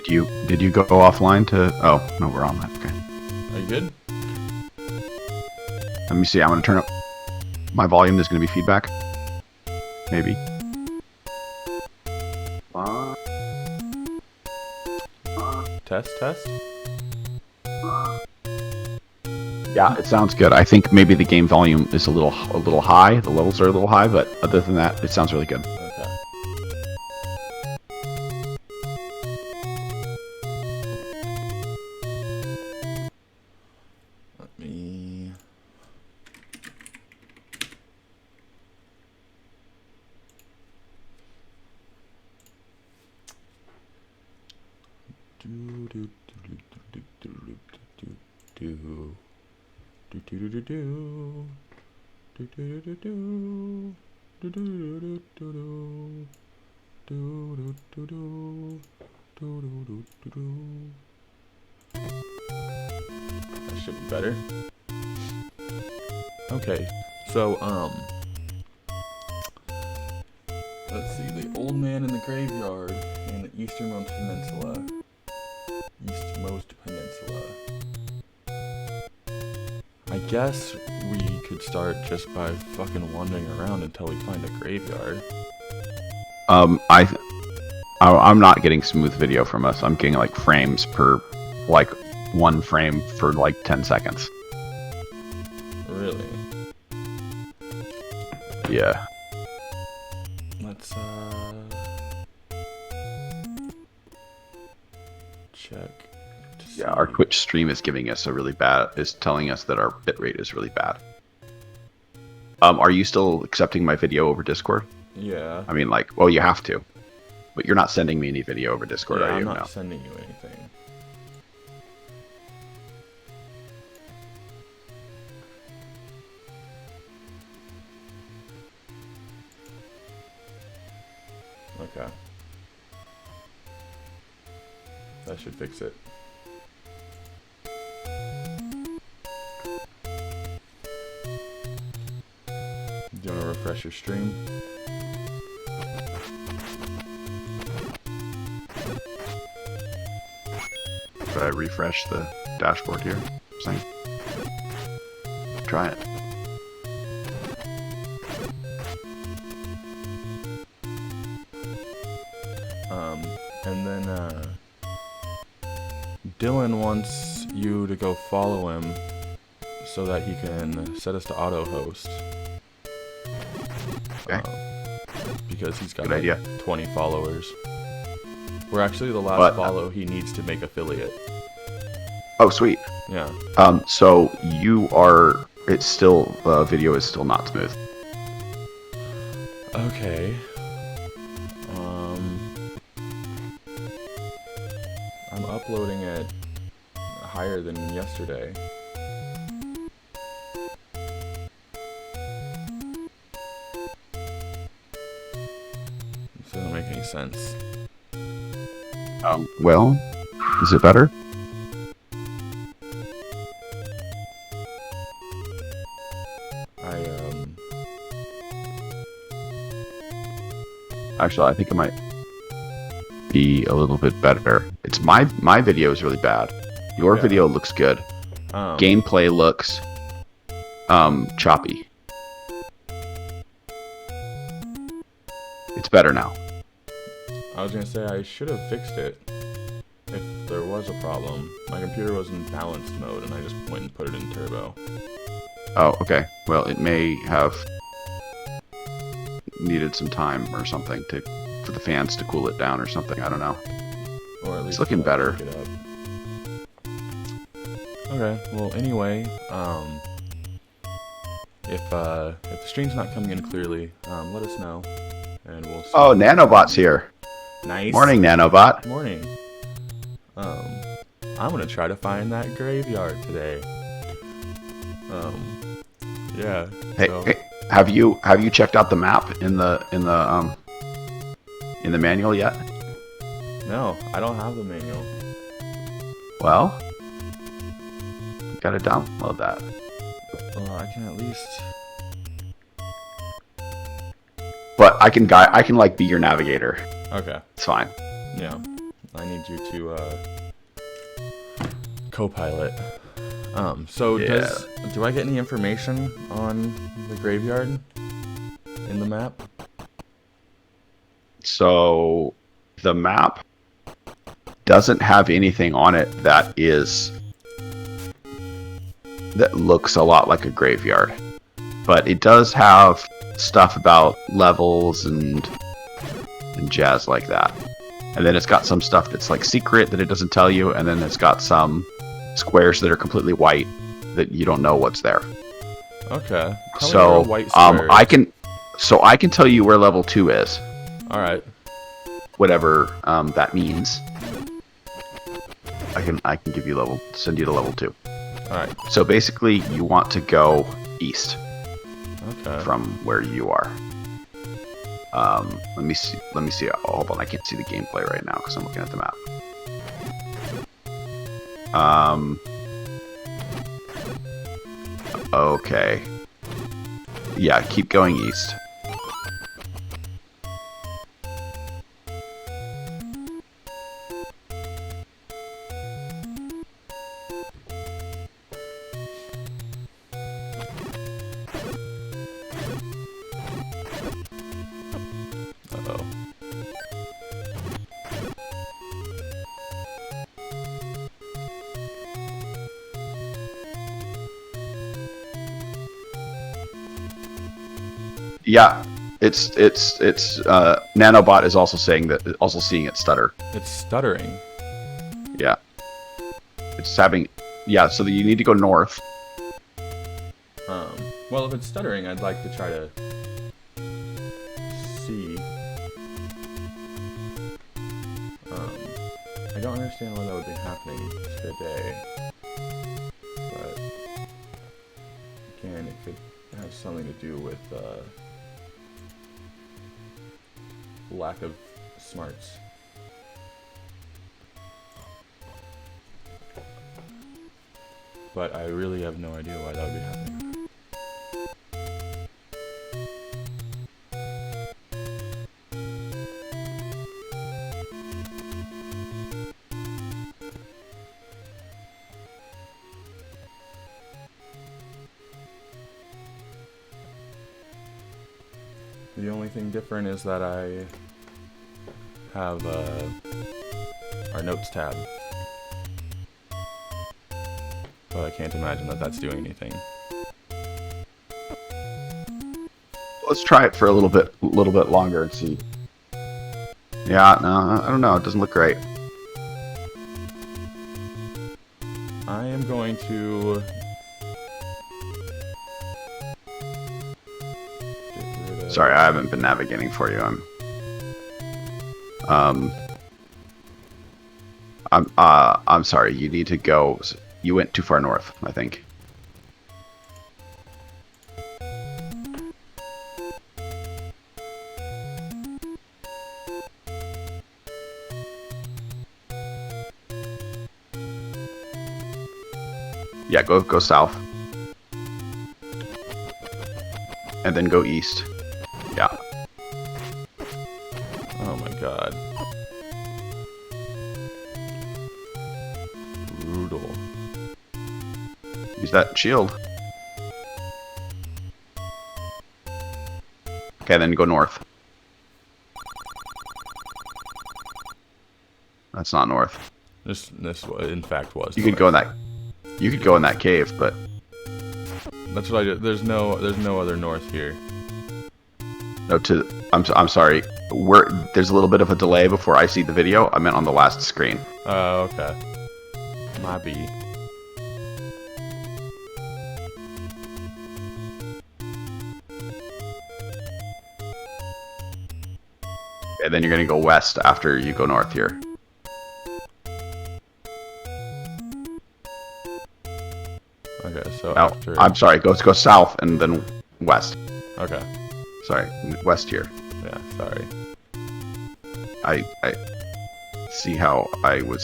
Did you go offline to? Oh no, we're on that. Okay. Are you good? Let me see. I'm gonna turn up my volume. There's gonna be feedback. Maybe. Test. Yeah, it sounds good. I think maybe the game volume is a little high. The levels are a little high, but other than that, it sounds really good. Okay. Let me. That should be better. Okay, so let's see. The Old Man in the Graveyard in the Easternmost Peninsula. I guess we could start just by fucking wandering around until we find a graveyard. I'm not getting smooth video from us. I'm getting like frames per, like one frame for like 10 seconds. Really? Yeah. Let's check. Yeah, our Twitch stream is giving us is telling us that our bitrate is really bad. Are you still accepting my video over Discord? Yeah. I mean, like, well, you have to. But you're not sending me any video over Discord, Yeah, are you? I'm not No. sending you anything. Okay. That should fix it. Do you want to refresh your stream? Should I refresh the dashboard here? Same. Try it. And then Dylan wants you to go follow him so that he can set us to auto host. Okay. Because he's got Good idea. 20 followers. We're actually the last follow he needs to make affiliate. Oh, sweet. Yeah. So it's still, video is still not smooth. Okay. I'm uploading it higher than yesterday. This doesn't make any sense. Well, is it better? Actually, I think it might be a little bit better. It's my video is really bad. Your video looks good. Gameplay looks choppy. It's better now. I was gonna say I should have fixed it if there was a problem. My computer was in balanced mode and I just went and put it in turbo. Oh, okay. Well, it may have needed some time or something for the fans to cool it down or something. I don't know. Or at least it's looking better. Pick it up. Okay. Well, anyway, if the stream's not coming in clearly, let us know, and we'll see. Oh, Nanobot's here. Nice. Morning, Nanobot. Morning. I'm gonna try to find that graveyard today. Yeah. Hey, have you checked out the map in the manual yet? No, I don't have the manual. Well, you gotta download that. I can at least. But I can like be your navigator. Okay. It's fine. Yeah. I need you to co-pilot. So Yeah. do I get any information on the graveyard in the map? So the map doesn't have anything on it that looks a lot like a graveyard, but it does have stuff about levels and jazz like that. And then it's got some stuff that's like secret that it doesn't tell you, and then it's got some squares that are completely white that you don't know what's there. Okay. Tell me So where white square is. I can tell you where level 2 is. All right. Whatever that means. I can send you to level 2. All right. So basically, you want to go east Okay. from where you are. Let me see. Oh, hold on, I can't see the gameplay right now because I'm looking at the map. Okay. Yeah, keep going east. Uh-oh. Yeah, it's Nanobot is also seeing it stutter. It's stuttering. Yeah, it's having. Yeah, so you need to go north. Well, if it's stuttering, I'd like to try to see. I don't understand why that would be happening today, but again, it could have something to do with lack of smarts. But I really have no idea why that would be happening. The only thing different is that I have our notes tab. But I can't imagine that that's doing anything. Let's try it for a little bit longer and see. Yeah, no, I don't know. It doesn't look great. I am going to get rid of... Sorry, I haven't been navigating for you. I'm sorry. You need to go. You went too far north, I think. Yeah, go south. And then go east. Yeah. Oh my god. Brutal. Use that shield. Okay, then go north. That's not north. This in fact was. You could go in that. You could go in that cave, but That's what I did. There's no other north here. no. I'm sorry. There's a little bit of a delay before I see the video. I meant on the last screen. Oh, okay. My B. And then you're gonna go west after you go north here. Okay, so Oh, after... I'm sorry. Go south and then west. Okay. Sorry, west here. Yeah, sorry. I see how I was.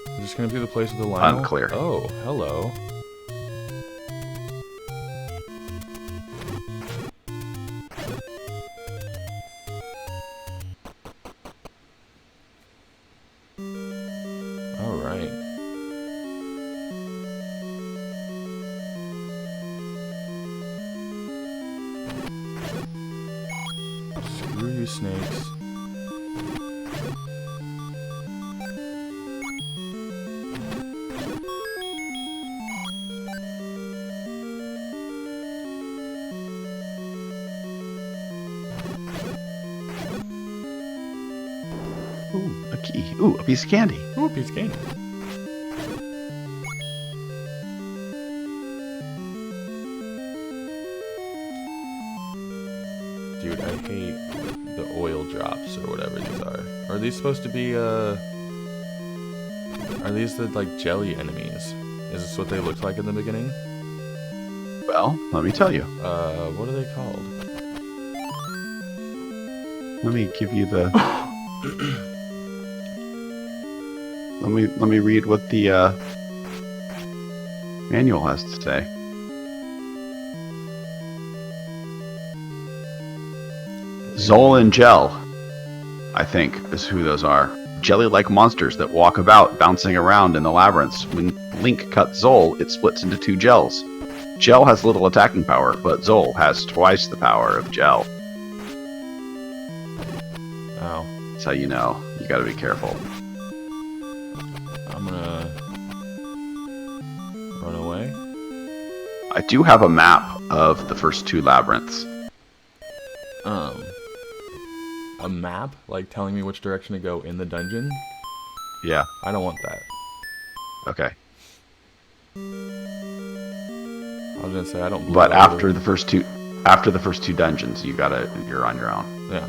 Is this gonna be the place with the line? Unclear. Oh, hello. Alright. Screw you, snakes. Ooh, a key. Ooh, a piece of candy. Ooh, a piece of candy. Dude, I hate the oil drops or whatever these are. Are these supposed to be, are these the, like, jelly enemies? Is this what they looked like in the beginning? Well, let me tell you. What are they called? Let me give you the... let me read what the manual has to say. Zol and Gel, I think, is who those are. Jelly-like monsters that walk about, bouncing around in the labyrinths. When Link cuts Zol, it splits into two gels. Gel has little attacking power, but Zol has twice the power of Gel. Oh. That's how you know. You gotta be careful. I'm gonna run away. I do have a map of the first two labyrinths. A map? Like telling me which direction to go in the dungeon? Yeah. I don't want that. Okay. I was gonna say I don't. But after the first two dungeons, you're on your own. Yeah.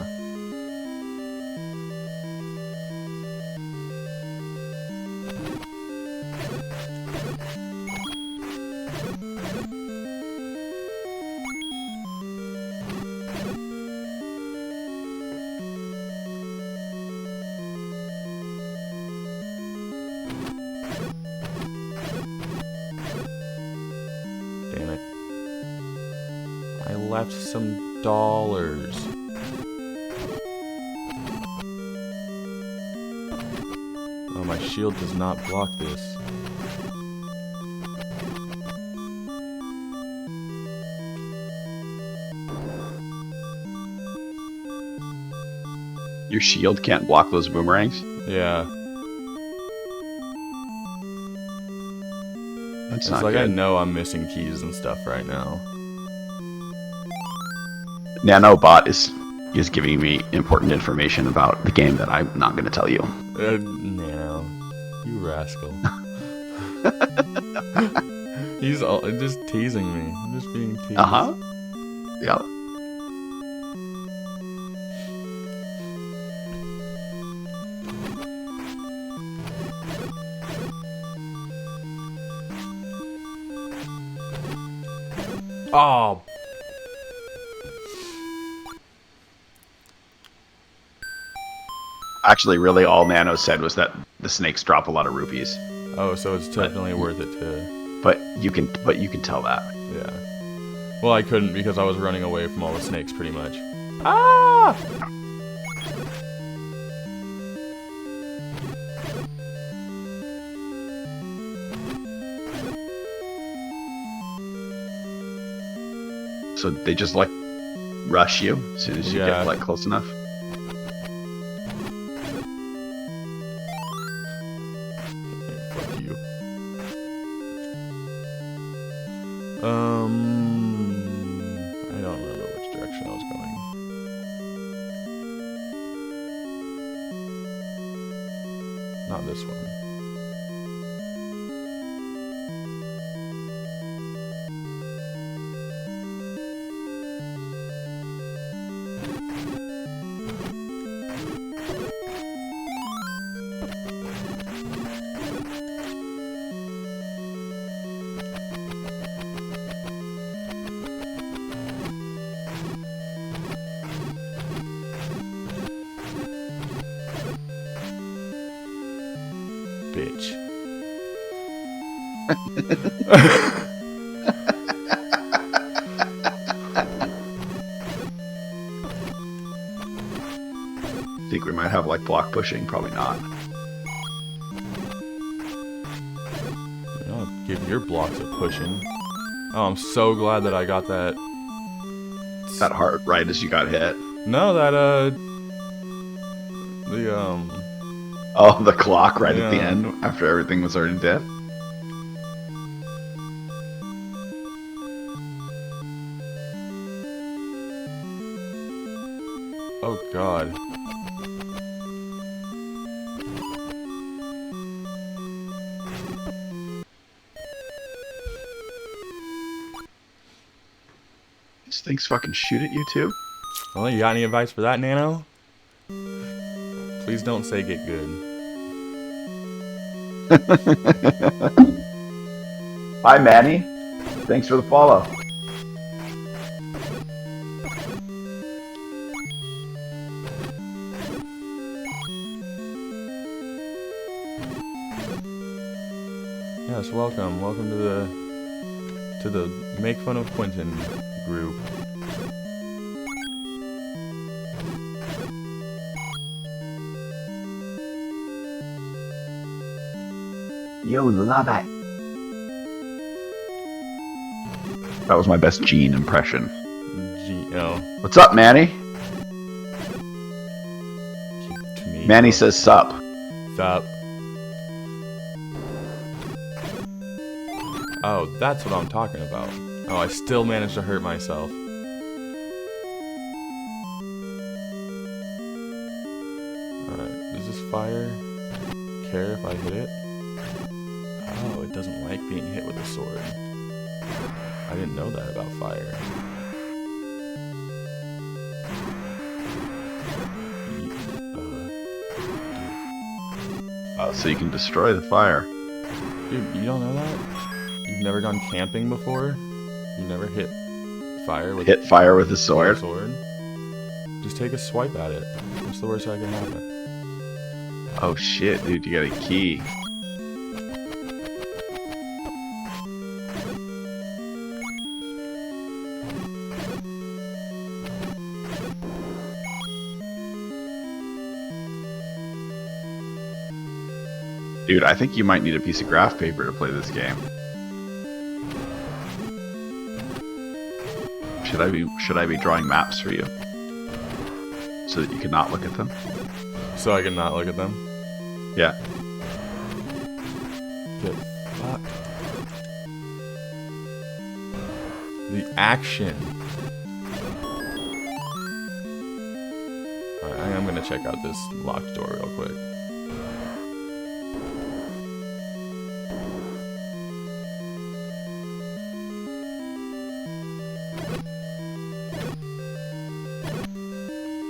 Damn it. I left some dollars. Oh, my shield does not block this. Your shield can't block those boomerangs? Yeah. That's It's not like good. I know I'm missing keys and stuff right now. Nanobot is giving me important information about the game that I'm not going to tell you. Nano, you rascal. He's just teasing me. I'm just being teased. Uh-huh. Yeah. Oh. Actually, really, all Nano said was that the snakes drop a lot of rupees. Oh, so it's definitely worth it to. But you can tell that. Yeah. Well, I couldn't because I was running away from all the snakes, pretty much. Ah! So they just like rush you as soon as you get like close enough. Fuck you. I don't remember which direction I was going. Not this one. Bitch. Think we might have like block pushing? Probably not. give your blocks a pushing. Oh, I'm so glad that I got that. That heart right as you got hit. No, that Oh, the clock right at the yeah. end after everything was already dead. Oh God. These things fucking shoot at you too. Well, you got any advice for that, Nano? Please don't say get good. Hi, Manny. Thanks for the follow. Yes, welcome. Welcome to the Make Fun of Quentin group. Yo, love it. That was my best Gene impression. Oh. What's up, Manny? Manny says sup. Sup. Oh, that's what I'm talking about. Oh, I still managed to hurt myself. Alright, does this fire care if I hit it? Oh, it doesn't like being hit with a sword. I didn't know that about fire. So you can destroy the fire. Dude, you don't know that? You've never gone camping before? You've never hit fire with a sword? Just take a swipe at it. What's the worst that can happen? Oh shit, dude, you got a key. Dude, I think you might need a piece of graph paper to play this game. Should I be drawing maps for you? So that you can not look at them? So I can not look at them? Yeah. Get fucked. The action. Alright, I'm gonna check out this locked door real quick.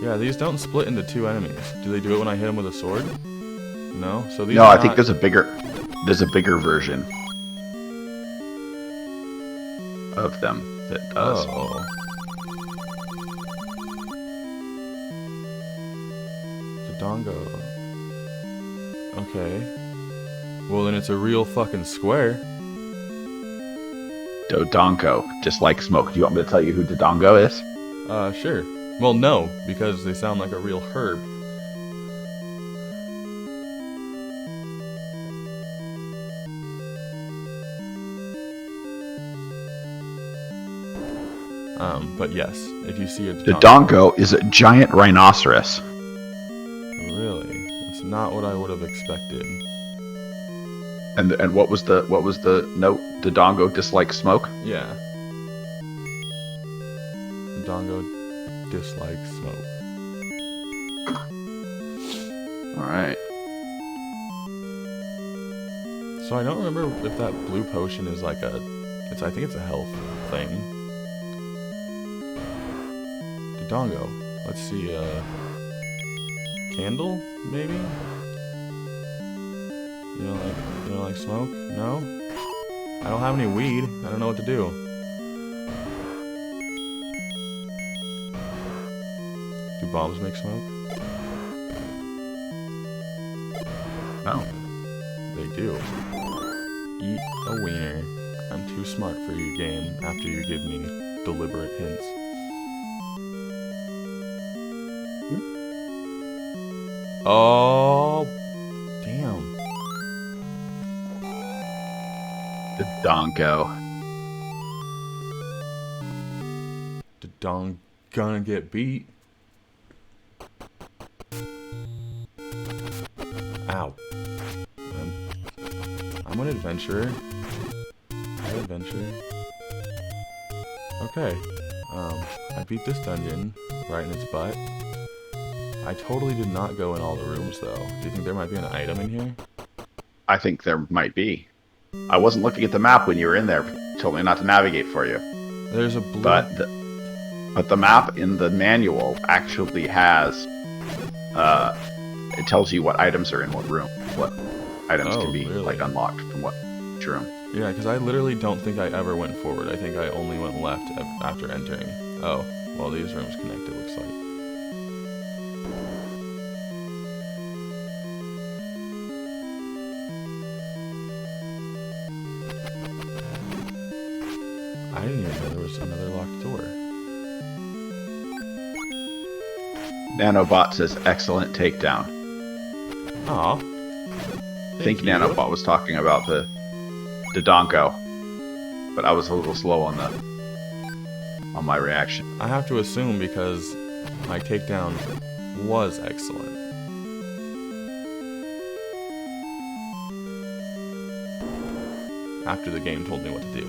Yeah, these don't split into two enemies. Do they do it when I hit them with a sword? No? So these No, are I think there's a bigger version of them that does. Oh. Dodongo. Okay. Well, then it's a real fucking square. Dodongo, just like smoke. Do you want me to tell you who Dodongo is? Sure. Well, no, because they sound like a real herb. But yes, if you see a Dodongo is a giant rhinoceros. Really? That's not what I would have expected. And what was the note? Dodongo dislikes smoke? Yeah. Dodongo dislikes smoke. Alright. So I don't remember if that blue potion is like I think it's a health thing. Dodongo. Let's see, candle, maybe? You don't like smoke? No? I don't have any weed. I don't know what to do. Do bombs make smoke? No. They do. Eat a wiener. I'm too smart for your game after you give me deliberate hints. Oh, damn. Donko. The Don gonna get beat. Ow. I'm an adventurer. An adventurer. Okay. I beat this dungeon right in its butt. I totally did not go in all the rooms, though. Do you think there might be an item in here? I think there might be. I wasn't looking at the map when you were in there. You told me not to navigate for you. There's a blue... But the map in the manual actually has... it tells you what items are in what room. What items can be really? like unlocked from what room. Yeah, because I literally don't think I ever went forward. I think I only went left after entering. Oh, well, these rooms connect, it looks like. I didn't even know there was another locked door. Nanobot says, excellent takedown. Aw. I think Nanobot was talking about the Donko, but I was a little slow on my reaction. I have to assume because my takedown was excellent. After the game told me what to do.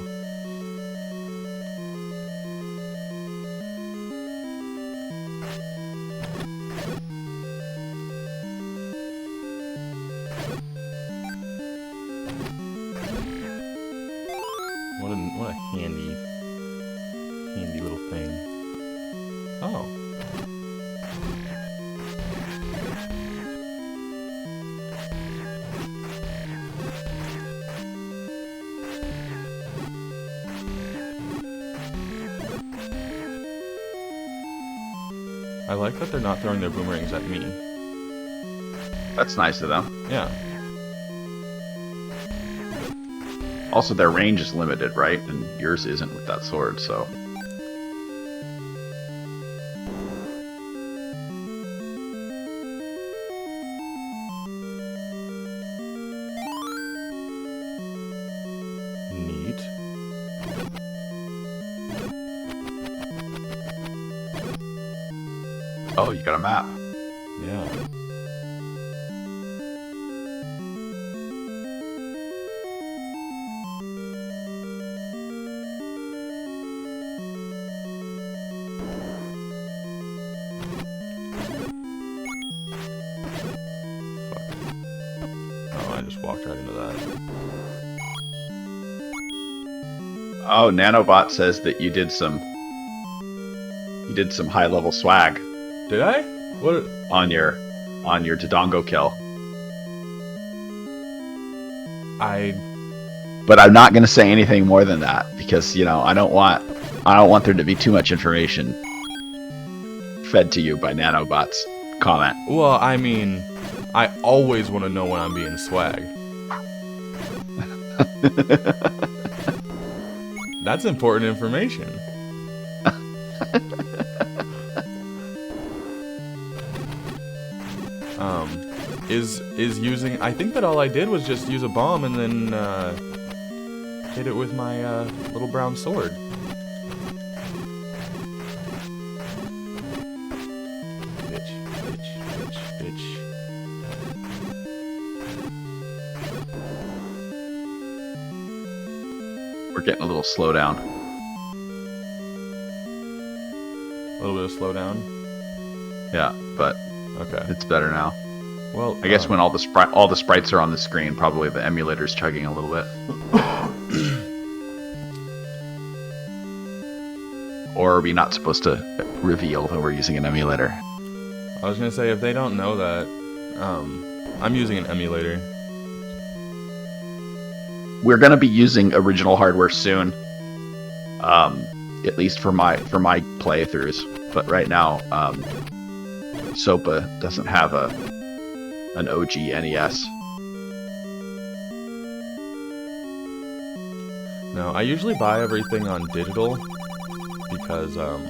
What a handy little thing. Oh. I like that they're not throwing their boomerangs at me. That's nice of them. Yeah. Also, their range is limited, right? And yours isn't with that sword, so... Neat. Oh, you got a map. Yeah. I just walked right into that. Oh, Nanobot says that you did some high-level swag. Did I? What? On your Dodongo kill. But I'm not gonna say anything more than that because I don't want there to be too much information fed to you by Nanobot's comment. Well, I mean, I always want to know when I'm being swag. That's important information. Is using... I think that all I did was just use a bomb and then hit it with my little brown sword. Bitch. We're getting a little slowdown. A little bit of slowdown? Yeah, but okay, it's better now. Well, I guess when all the sprites are on the screen, probably the emulator's chugging a little bit. Or are we not supposed to reveal that we're using an emulator? I was gonna say, if they don't know that, I'm using an emulator. We're gonna be using original hardware soon. At least for my playthroughs. But right now, Soapa doesn't have an OG NES. No, I usually buy everything on digital because I'm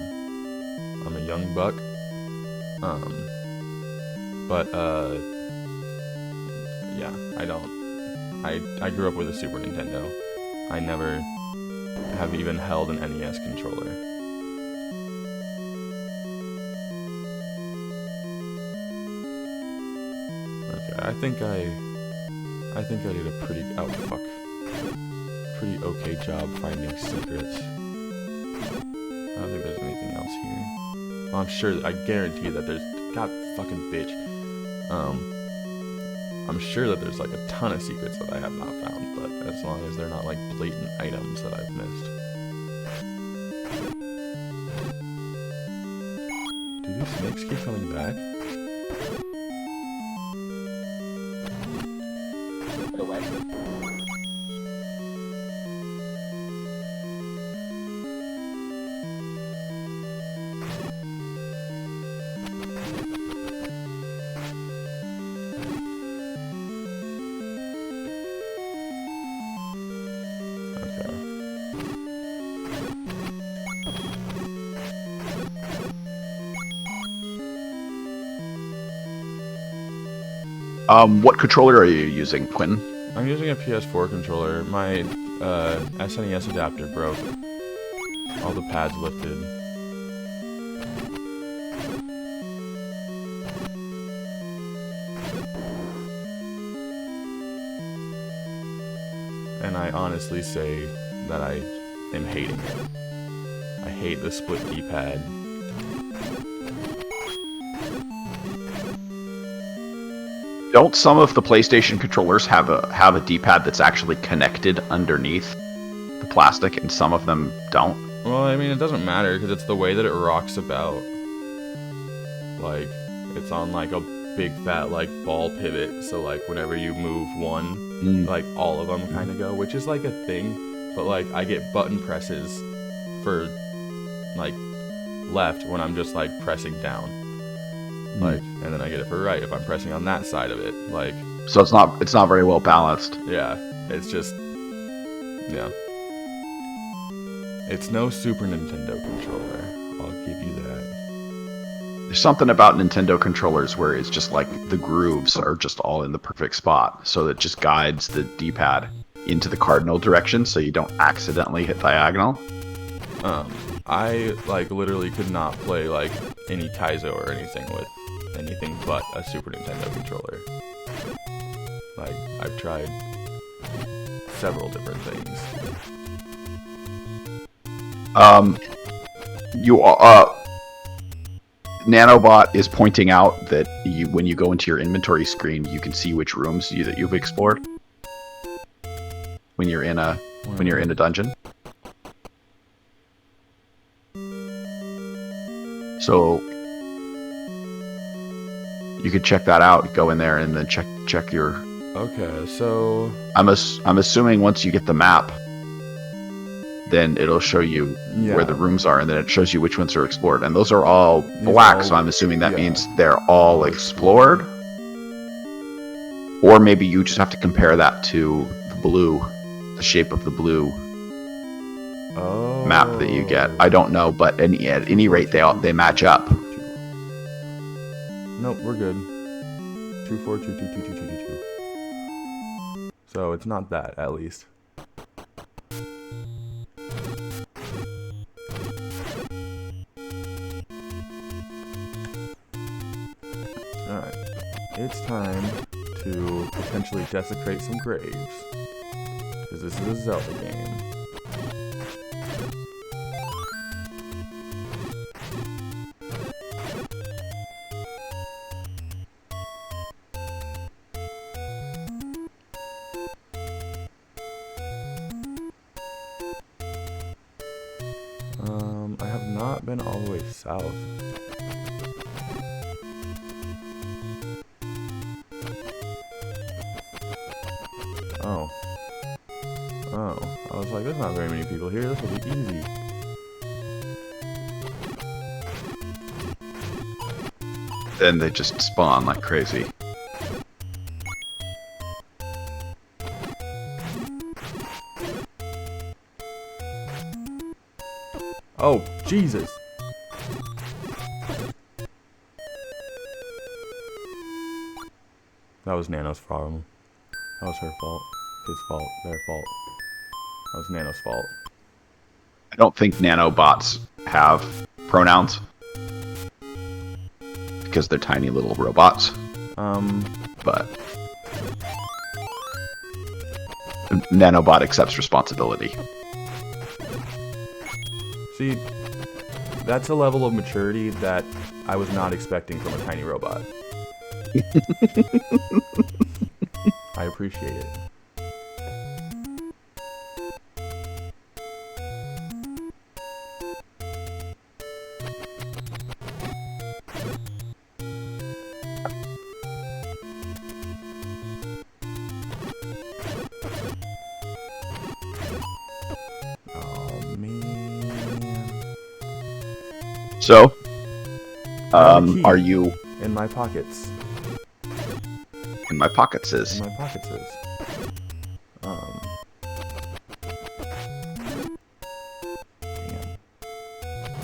a young buck. But yeah, I grew up with a Super Nintendo, I never have even held an NES controller. Okay, I think I did a pretty pretty okay job finding secrets. I don't think there's anything else here. Well, I'm sure, I guarantee that there's, god fucking bitch. I'm sure that there's like a ton of secrets that I have not found, but as long as they're not like blatant items that I've missed. Do these snakes keep coming back? Put away. What controller are you using, Quentin? I'm using a PS4 controller. My SNES adapter broke. All the pads lifted. And I honestly say that I am hating it. I hate the split keypad. Don't some of the PlayStation controllers have a D-pad that's actually connected underneath the plastic, and some of them don't? Well, I mean, it doesn't matter because it's the way that it rocks about. Like, it's on like a big fat like ball pivot, so like whenever you move one, like all of them kind of go, which is like a thing. But like I get button presses for like left when I'm just like pressing down. Like, and then I get it for right if I'm pressing on that side of it. Like, so it's not very well balanced. Yeah, it's just, yeah. It's no Super Nintendo controller. I'll give you that. There's something about Nintendo controllers where it's just like the grooves are just all in the perfect spot, so it just guides the D-pad into the cardinal direction, so you don't accidentally hit diagonal. I like literally could not play like any Kaizo or anything with anything but a Super Nintendo controller. Like, I've tried several different things. Nanobot is pointing out that when you go into your inventory screen, you can see which rooms that you've explored when you're in a dungeon. So you could check that out, go in there, and then check your. Okay, so I'm assuming once you get the map, then it'll show you where the rooms are, and then it shows you which ones are explored, and those are all black. So I'm assuming that means they're all explored, or maybe you just have to compare that to the blue, the shape of the blue map that you get. I don't know, but at any rate, they match up. Nope, we're good. 2 4 2 2 2 2 2 2 2. So it's not that, at least. Alright. It's time to potentially desecrate some graves. Because this is a Zelda game. I have not been all the way south. Oh. I was like, there's not very many people here. This will be easy. Then they just spawn like crazy. Oh, Jesus! That was Nano's problem. That was her fault. His fault. Their fault. That was Nano's fault. I don't think nanobots have pronouns because they're tiny little robots. But nanobot accepts responsibility. See, that's a level of maturity that I was not expecting from a tiny robot. I appreciate it. Oh man. So, Key are you in my pockets? in my pockets? Is In my pockets is. Damn.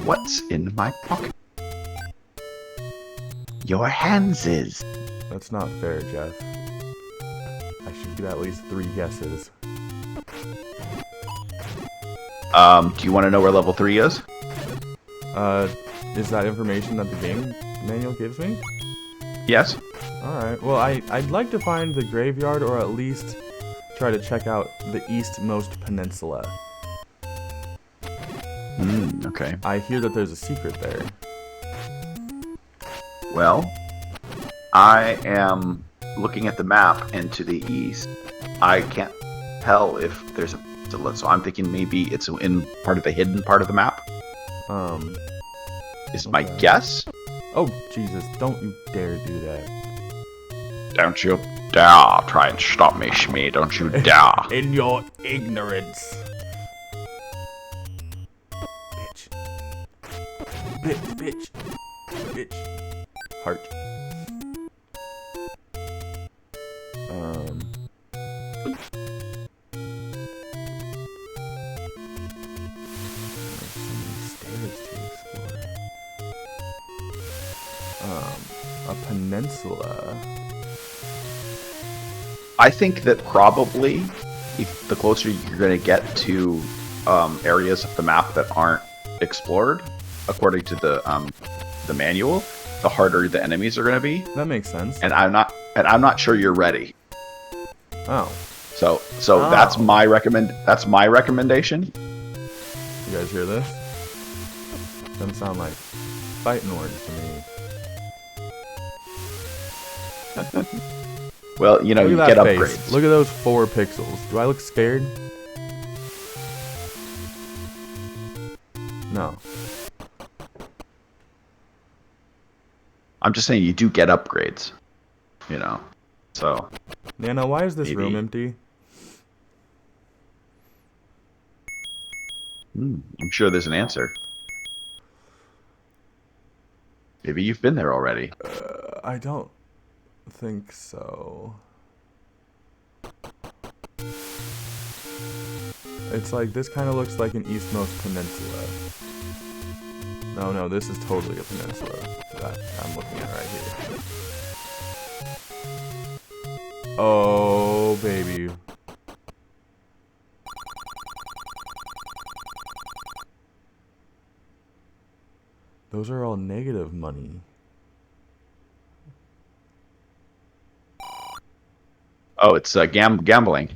what's in my pocket? Your hands is. That's not fair, Jeff. I should get at least 3 guesses. Do you want to know where level 3 is? Is that information that the game manual gives me? Yes. Alright, well, I'd like to find the graveyard, or at least try to check out the eastmost peninsula. Okay. I hear that there's a secret there. Well, I am looking at the map, and to the east, I can't tell if there's a. So I'm thinking maybe it's in part of the hidden part of the map. Is my guess? Oh, Jesus, don't you dare do that. Don't you dare try and stop me, Shmee. Don't you dare. In your ignorance. Bitch. Bitch. Heart. A peninsula. I think that probably, if the closer you're going to get to areas of the map that aren't explored, according to the manual, the harder the enemies are going to be. That makes sense. And I'm not sure you're ready. Oh. So that's my recommendation. You guys hear this? Doesn't sound like fighting words to me. Well, you know, you get upgrades. Look at those 4 pixels. Do I look scared? No. I'm just saying you do get upgrades. You know. So. Nano, why is this maybe. room empty? I'm sure there's an answer. Maybe you've been there already. I don't think so. It's like, this kind of looks like an eastmost peninsula. No, this is totally a peninsula that I'm looking at right here. Oh, baby. Those are all negative money. Oh, it's gambling.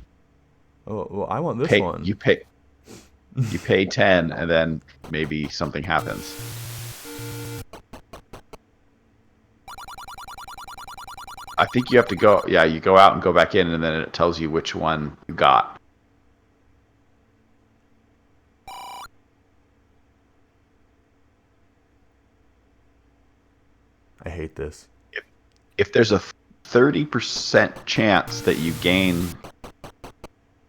Oh, well, I want this one. You pay 10, and then maybe something happens. I think you have to go. Yeah, you go out and go back in, and then it tells you which one you got. I hate this. If there's a 30% chance that you gain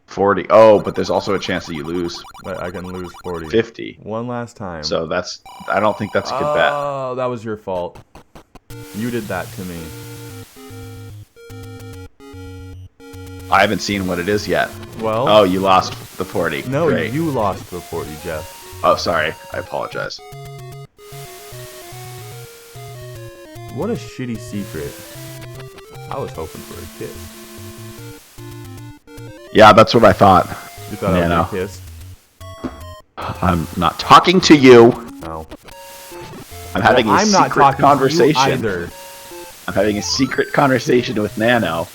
40. Oh, but there's also a chance that you lose. But I can lose 40. 50. One last time. So I don't think that's a good bet. Oh, that was your fault. You did that to me. I haven't seen what it is yet. Well. Oh, you lost the 40. No, Great. you lost the 40, Jeff. Oh, sorry. I apologize. What a shitty secret. I was hoping for a kiss. Yeah, that's what I thought. You thought I was gonna kiss? I'm not talking to you. No. I'm having a secret conversation. To you either. I'm having a secret conversation with Nano.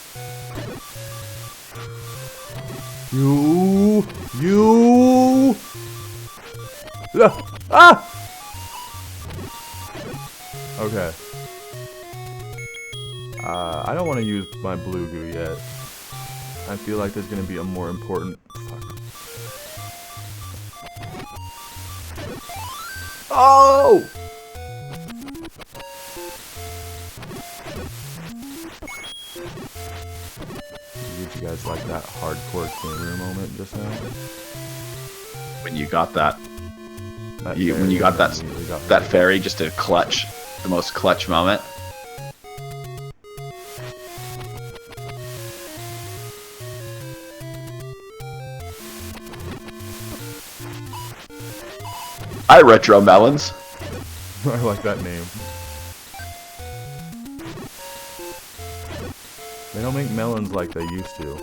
You. Ah! Okay. I don't want to use my blue goo yet. I feel like there's gonna be a more important. Fuck. Oh! Did you guys like that hardcore gamer moment just now? When you got that. When you got that fairy, just a clutch, the most clutch moment. Hi, Retro Melons. I like that name. They don't make melons like they used to.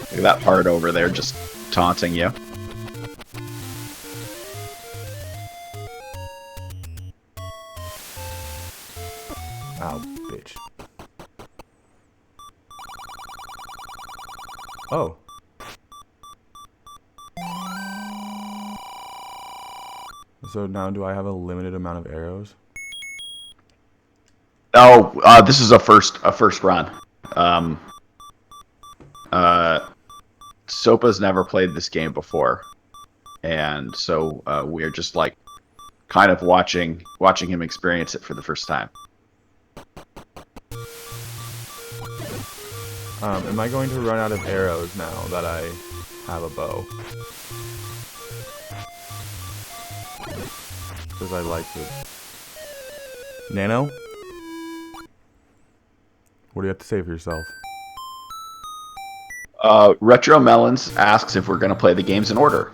Look at that part over there just taunting you. Ow, bitch. Oh. So now do I have a limited amount of arrows? Oh, this is a first run. Sopa's never played this game before, and so we're just like kind of watching him experience it for the first time. Am I going to run out of arrows now that I have a bow? Because I like to. Nano? What do you have to say for yourself? Retro Melons asks if we're going to play the games in order,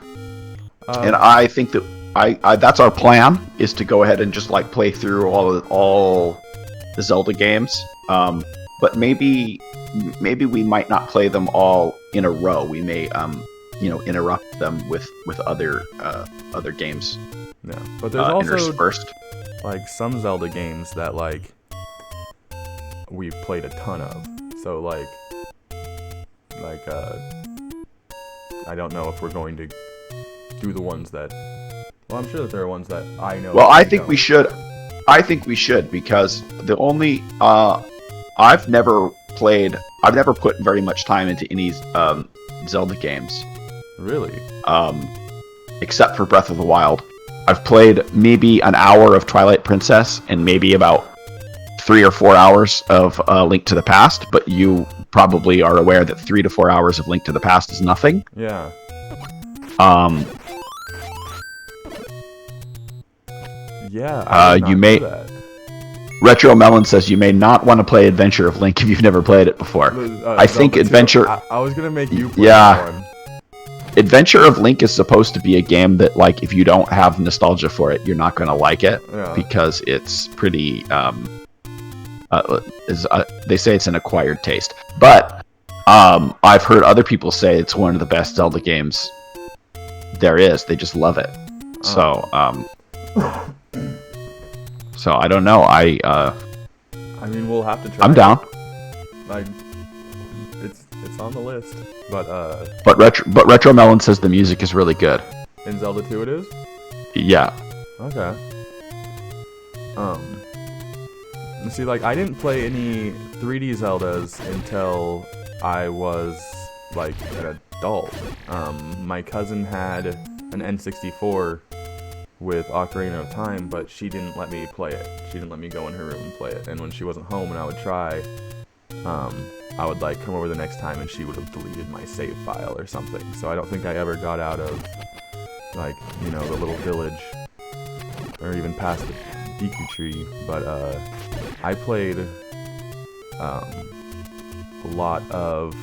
and I think that I that's our plan, is to go ahead and just like play through all the Zelda games. But maybe we might not play them all in a row. We may interrupt them with other games. Yeah, but there's also interspersed. Like some Zelda games that like we've played a ton of. So like I don't know if we're going to do the ones that. Well, I'm sure that there are ones that I know. Well, I think we should. I think we should, because the only I've never put very much time into any Zelda games. Really? Except for Breath of the Wild. I've played maybe an hour of Twilight Princess and maybe about 3 or 4 hours of Link to the Past, but you probably are aware that 3 to 4 hours of Link to the Past is nothing. Yeah. Yeah, I did not know that. Retro Melon says you may not want to play Adventure of Link if you've never played it before. I think Adventure. I was gonna make you play that one. Adventure of Link is supposed to be a game that, like, if you don't have nostalgia for it, you're not gonna like it, because it's pretty. They say it's an acquired taste, but I've heard other people say it's one of the best Zelda games there is. They just love it. So I don't know. I mean, we'll have to try. I'm down. Like, it's on the list, but Retro Melon says the music is really good. In Zelda 2 it is? Yeah. Okay. See, like, I didn't play any 3D Zeldas until I was like an adult. My cousin had an N64 with Ocarina of Time, but she didn't let me play it. She didn't let me go in her room and play it. And when she wasn't home and I would try, I would like come over the next time and she would have deleted my save file or something. So I don't think I ever got out of, like, you know, the little village or even past the Deku Tree. But I played a lot of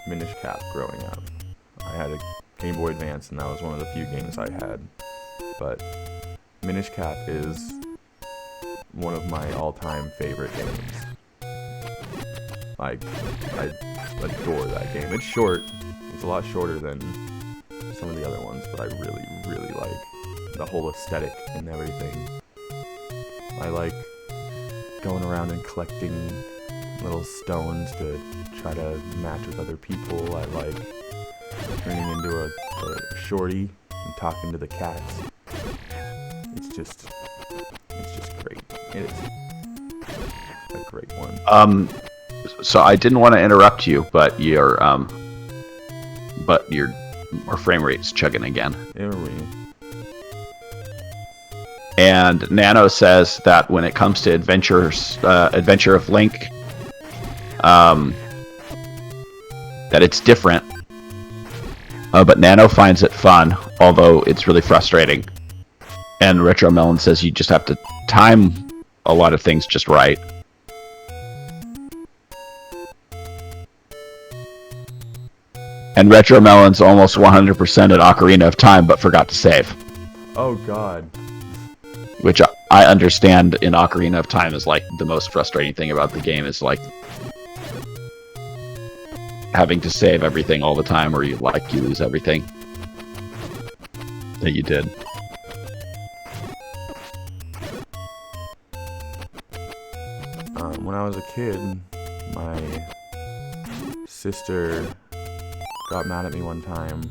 Minish Cap growing up. I had a Game Boy Advance, and that was one of the few games I had. But Minish Cap is one of my all-time favorite games. Like, I adore that game. It's short. It's a lot shorter than some of the other ones, but I really, really like the whole aesthetic and everything. I like going around and collecting little stones to try to match with other people. I like turning into a shorty and talking to the cats. It's just great. It is a great one. So I didn't want to interrupt you, but your frame rate's chugging again. And Nano says that when it comes to Adventure of Link, that it's different. But Nano finds it fun, although it's really frustrating. And Retro Melon says you just have to time a lot of things just right. And Retro Melon's almost 100% at Ocarina of Time, but forgot to save. Oh god. Which I understand in Ocarina of Time is like the most frustrating thing about the game is like having to save everything all the time, or you lose everything that you did. When I was a kid, my sister got mad at me one time,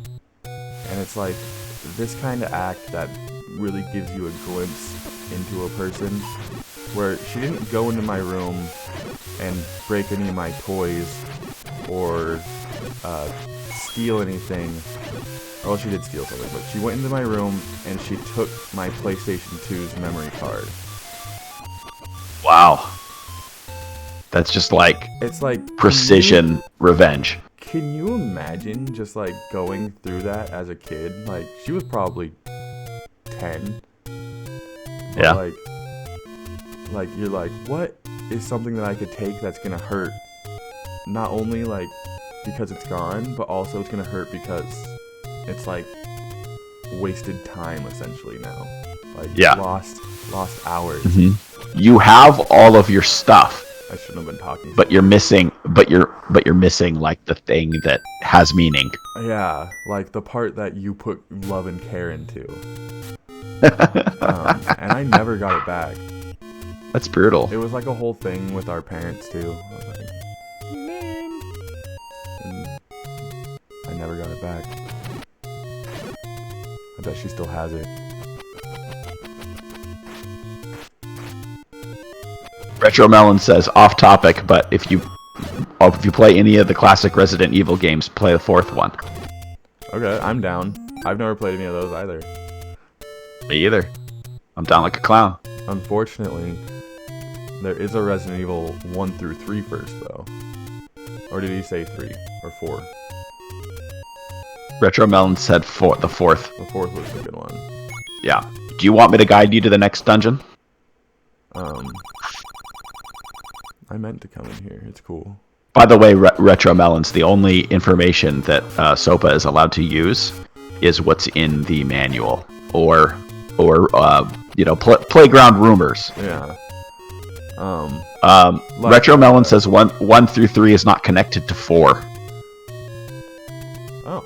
and it's like this kind of act that really gives you a glimpse into a person, where she didn't go into my room and break any of my toys or steal anything. Well, she did steal something, but she went into my room and she took my PlayStation 2's memory card. Wow. That's just like, it's like precision revenge. Can you imagine just like going through that as a kid? Like, she was probably 10. Yeah. Like you're like, what is something that I could take that's gonna hurt? Not only like because it's gone, but also it's gonna hurt because it's like wasted time essentially now. Like, yeah. lost hours. Mm-hmm. You have all of your stuff. I shouldn't have been talking. But you're missing. But you're missing like the thing that has meaning. Yeah, like the part that you put love and care into. And I never got it back. That's brutal. It was like a whole thing with our parents too. I was like, man. And I never got it back. I bet she still has it. Retro Melon says, off topic, but if you play any of the classic Resident Evil games, play the fourth one. Okay, I'm down. I've never played any of those either. Me either. I'm down like a clown. Unfortunately, there is a Resident Evil 1 through 3 first, though. Or did he say 3 or 4? Retro Melon said the fourth. The fourth was a good one. Yeah. Do you want me to guide you to the next dungeon? I meant to come in here. It's cool. By the way, Retro Melons, the only information that Soapa is allowed to use is what's in the manual, or playground rumors. Yeah. Retro Melon says 1 through 3 is not connected to 4. Oh.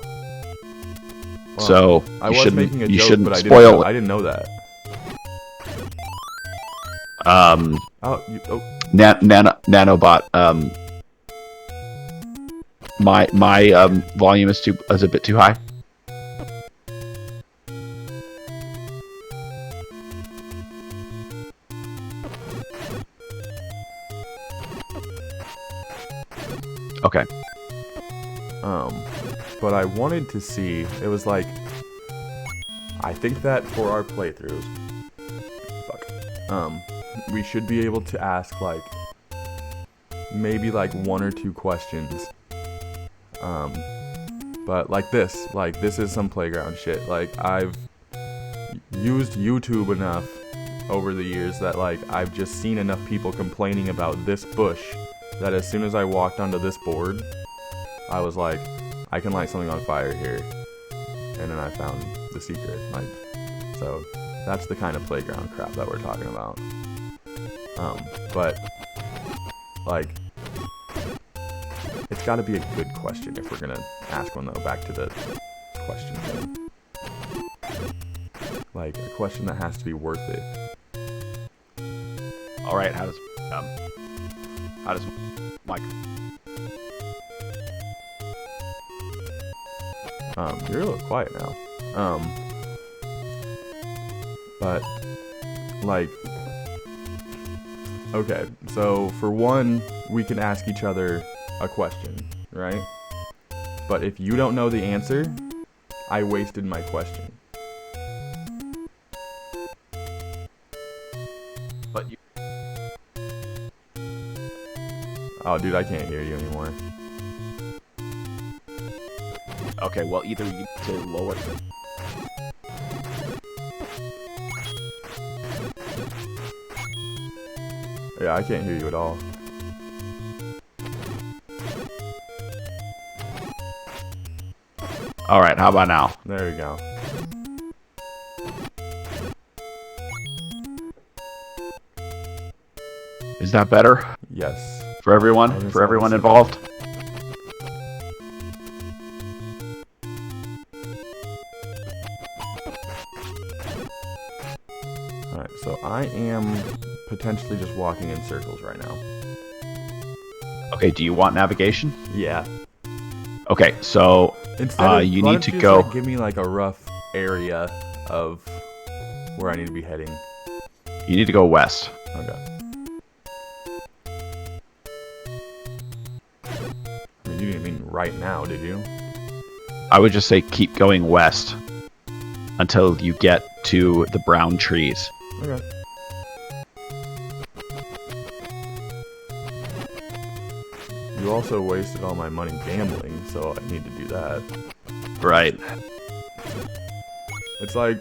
Well, so I was making a joke, but spoil. I didn't know that. Nanobot. My volume is a bit too high. Okay. But I wanted to see. It was like, I think that for our playthroughs, we should be able to ask like maybe like 1 or 2 questions. But like this is some playground shit. Like, I've used YouTube enough over the years that like I've just seen enough people complaining about this bush that as soon as I walked onto this board, I was like, I can light something on fire here. And then I found the secret. Like, so that's the kind of playground crap that we're talking about. But like, it's got to be a good question if we're gonna ask one though. Back to the question thing. Like a question that has to be worth it. All right, how does Mike? You're a little quiet now. But like, okay, so for one, we can ask each other a question, right? But if you don't know the answer, I wasted my question. But you. Oh, dude, I can't hear you anymore. Okay, well, either you need to lower. Yeah, I can't hear you at all. All right, how about now? There we go. Is that better Yes. for everyone? For everyone involved? Alright, so I am potentially just walking in circles right now. Okay, do you want navigation? Yeah. Okay, so Instead of, you why need don't to you go. just, like, give me like a rough area of where I need to be heading. You need to go west. Okay. I mean, you didn't mean right now, did you? I would just say keep going west until you get to the brown trees. Okay. You also wasted all my money gambling, so I need to do that. Right. It's like,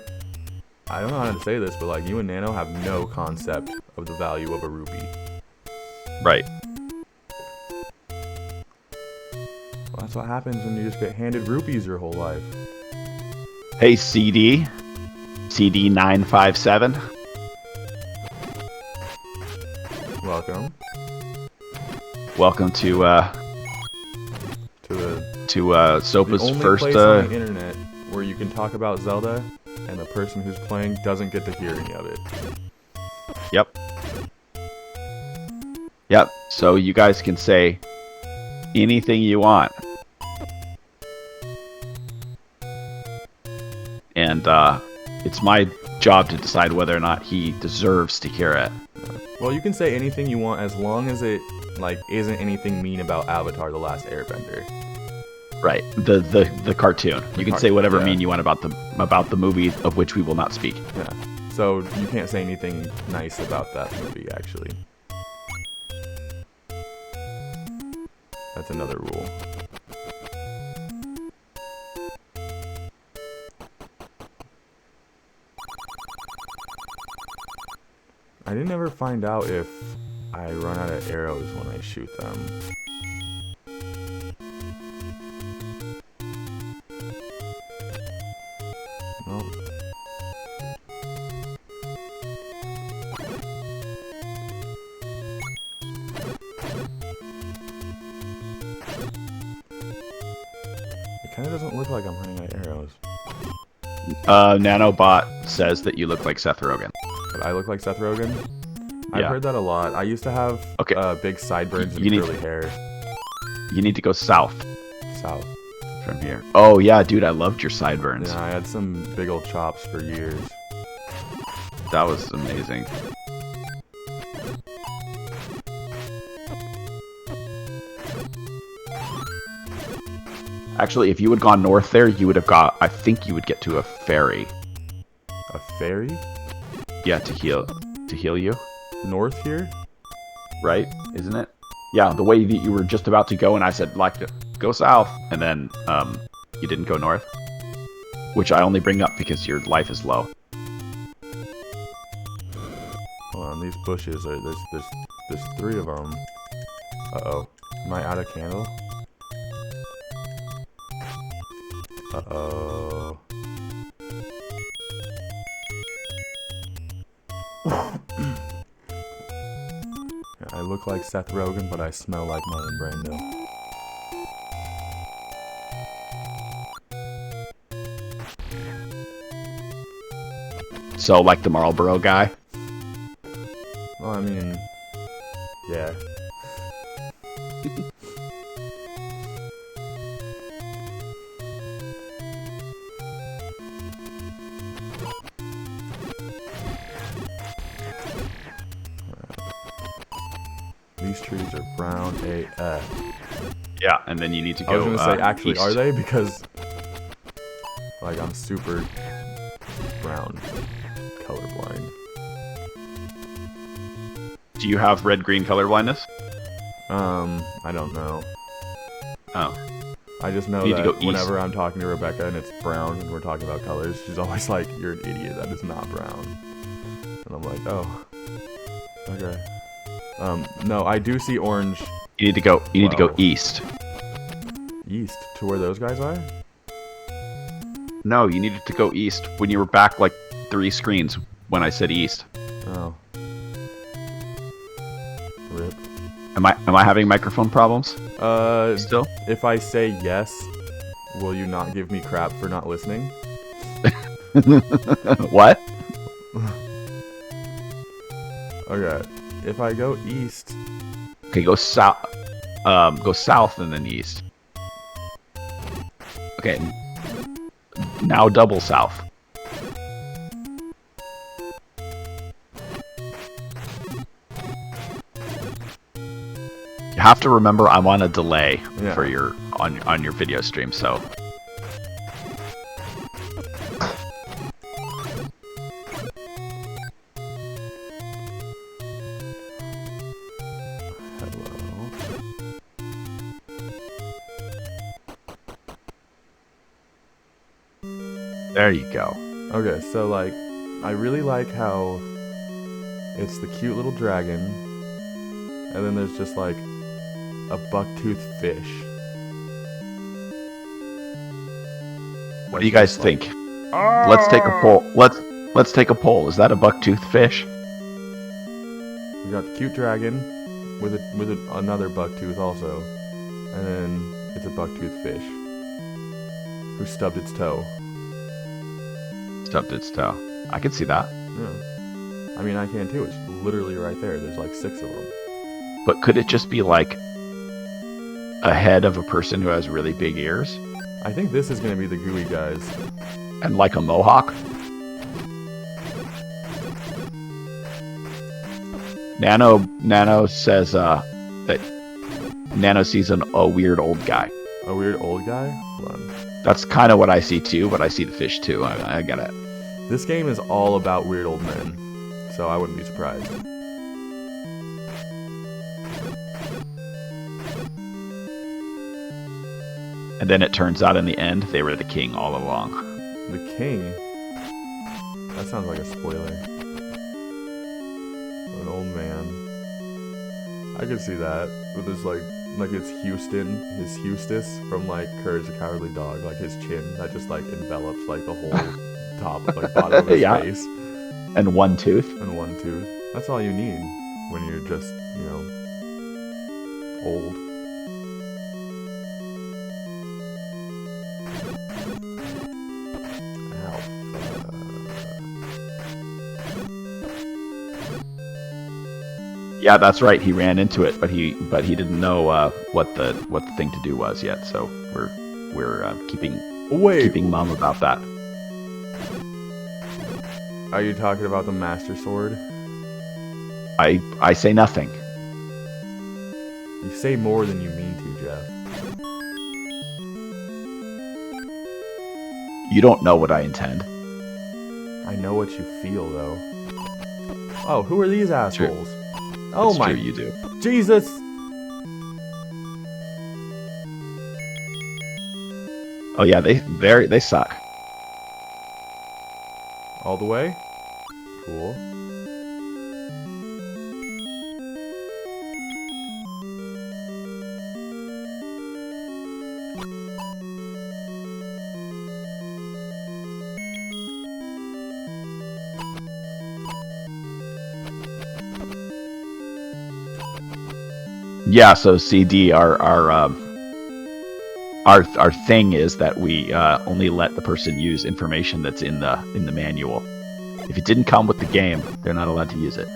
I don't know how to say this, but like you and Nano have no concept of the value of a rupee. Right. Well, that's what happens when you just get handed rupees your whole life. Hey, CD 957. Welcome Welcome to the Sopa's only first. place on the internet where you can talk about Zelda and the person who's playing doesn't get to hear any of it. Yep. Yep. So you guys can say anything you want, and it's my job to decide whether or not he deserves to hear it. Well, you can say anything you want as long as it like isn't anything mean about Avatar: The Last Airbender. Right. The cartoon. You can say whatever yeah. mean you want about the movie of which we will not speak. Yeah. So you can't say anything nice about that movie, actually. That's another rule. I didn't ever find out if I run out of arrows when I shoot them. Nope. It kind of doesn't look like I'm running out of arrows. Nanobot says that you look like Seth Rogen. But I look like Seth Rogen? I've Yeah. heard that a lot. I used to have big sideburns and curly hair. You need to go south South. from here. Oh yeah, dude, I loved your sideburns. Yeah, I had some big old chops for years. That was amazing. Actually, if you had gone north there, you would have got. I think you would get to a ferry. A ferry? Yeah, to heal you. North here? Right? Isn't it? Yeah, the way that you were just about to go, and I said like go south, and then you didn't go north, which I only bring up because your life is low. Hold on, these bushes are there's 3 of them. Uh-oh. Am I out of candle? Uh-oh. I look like Seth Rogen, but I smell like Marlon Brando. So, like the Marlboro guy? Well, I mean, yeah. These trees are brown AF. Yeah, and then you need to go. I was gonna say, actually, east. are they? Because, like, I'm super brown colorblind. Do you have red-green color blindness? I don't know. Oh. I just know You need to that go whenever I'm talking to Rebecca and it's brown and we're talking about colors, she's always like, "You're an idiot. That is not brown." And I'm like, "Oh, okay." No, I do see orange. You need to go. You need to go Wow. east. East to where those guys are? No, you needed to go east when you were back like 3 screens when I said east. Oh. Rip. Am I having microphone problems still? If I say yes, will you not give me crap for not listening? What? Okay. If I go east, Okay, go south. Go south and then east. Okay. Now double south. You have to remember I'm on a delay Yeah. for your on your video stream, so hello. there you go. Okay, so like, I really like how it's the cute little dragon, and then there's just like a bucktooth fish. What do you guys think? Let's take a poll. Let's take a poll. Is that a bucktooth fish? We got the cute dragon with another bucktooth also, and then it's a bucktooth fish who stubbed its toe. Stubbed its toe. I can see that. Yeah. I mean, I can too. It's literally right there. There's like 6 of them. But could it just be like a head of a person who has really big ears I think this is gonna be the gooey guys. and like a mohawk? Nano says that Nano sees a weird old guy. A weird old guy? Hold on. That's kind of what I see too, but I see the fish too. I get it. This game is all about weird old men, so I wouldn't be surprised. And then it turns out in the end, they were the king all along. The king? That sounds like a spoiler. An old man. I could see that. With his like it's Houston, his Hustis from like Courage the Cowardly Dog, like his chin that just like envelops like the whole top, like bottom of his Yeah. face. And one tooth. And one tooth. That's all you need when you're just, you know, old. Yeah, that's right. He ran into it, but he didn't know what the thing to do was yet. So we're keeping mum about that. Are you talking about the Master Sword? I say nothing. You say more than you mean to, Jeff. You don't know what I intend. I know what you feel, though. Oh, who are these assholes? Oh It's my true, you do. Jesus! Oh yeah, they suck. All the way? Cool. Yeah, so CD, our thing is that we only let the person use information that's in the manual. If it didn't come with the game, they're not allowed to use it.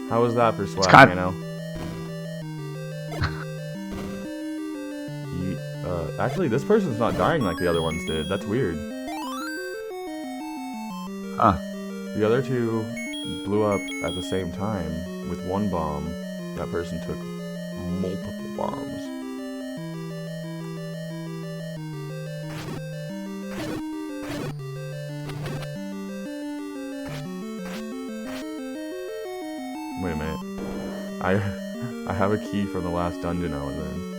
How was that for It's swag, kind Hano? Actually, this person's not dying like the other ones did. That's weird. Huh. The other two blew up at the same time with one bomb. That person took multiple bombs. Wait a minute. I have a key from the last dungeon I was in.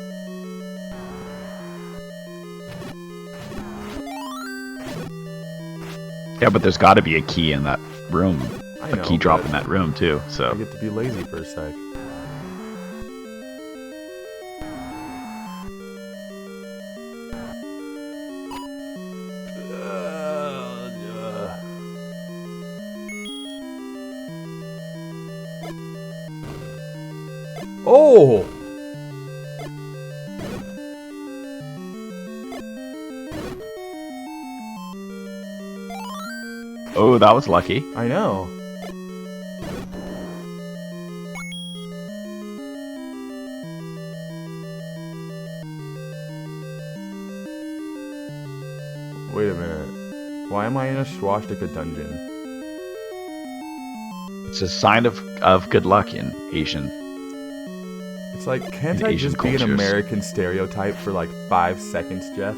Yeah, but there's got to be a key in that room. I A know, key drop but in that room too. I So get to be lazy for a sec. Oh! oh, that was lucky. I know. Wait a minute. Why am I in a swastika dungeon? It's a sign of good luck in Asian. It's like, can't In I Asian just be an cultures. American stereotype for like 5 seconds, Jeff?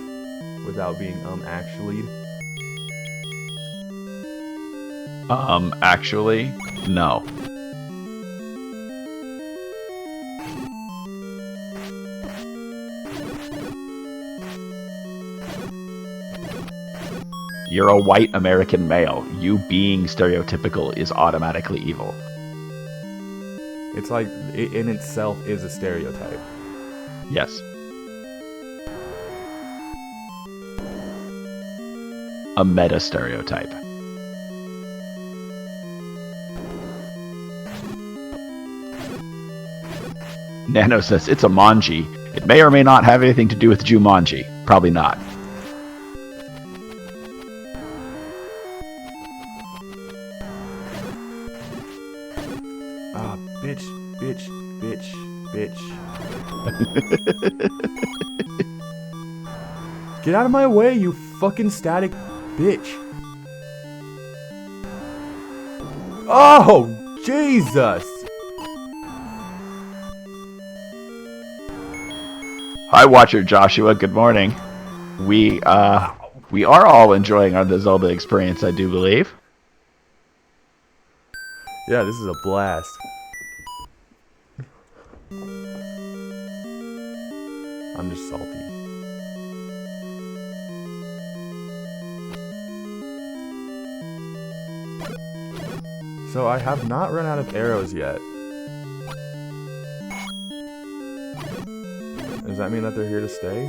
Without being, actually? Actually, no. You're a white American male. You being stereotypical is automatically evil. It's like, it in itself is a stereotype. Yes. A meta stereotype. Nano says it's a manji. It may or may not have anything to do with Jumanji. Probably not. Ah, bitch, bitch, bitch, bitch. Get out of my way, you fucking static bitch. Oh, Jesus! Hi, Watcher Joshua. Good morning. We are all enjoying the Zelda experience, I do believe. Yeah, this is a blast. I'm just salty. So I have not run out of arrows yet. Does that mean that they're here to stay?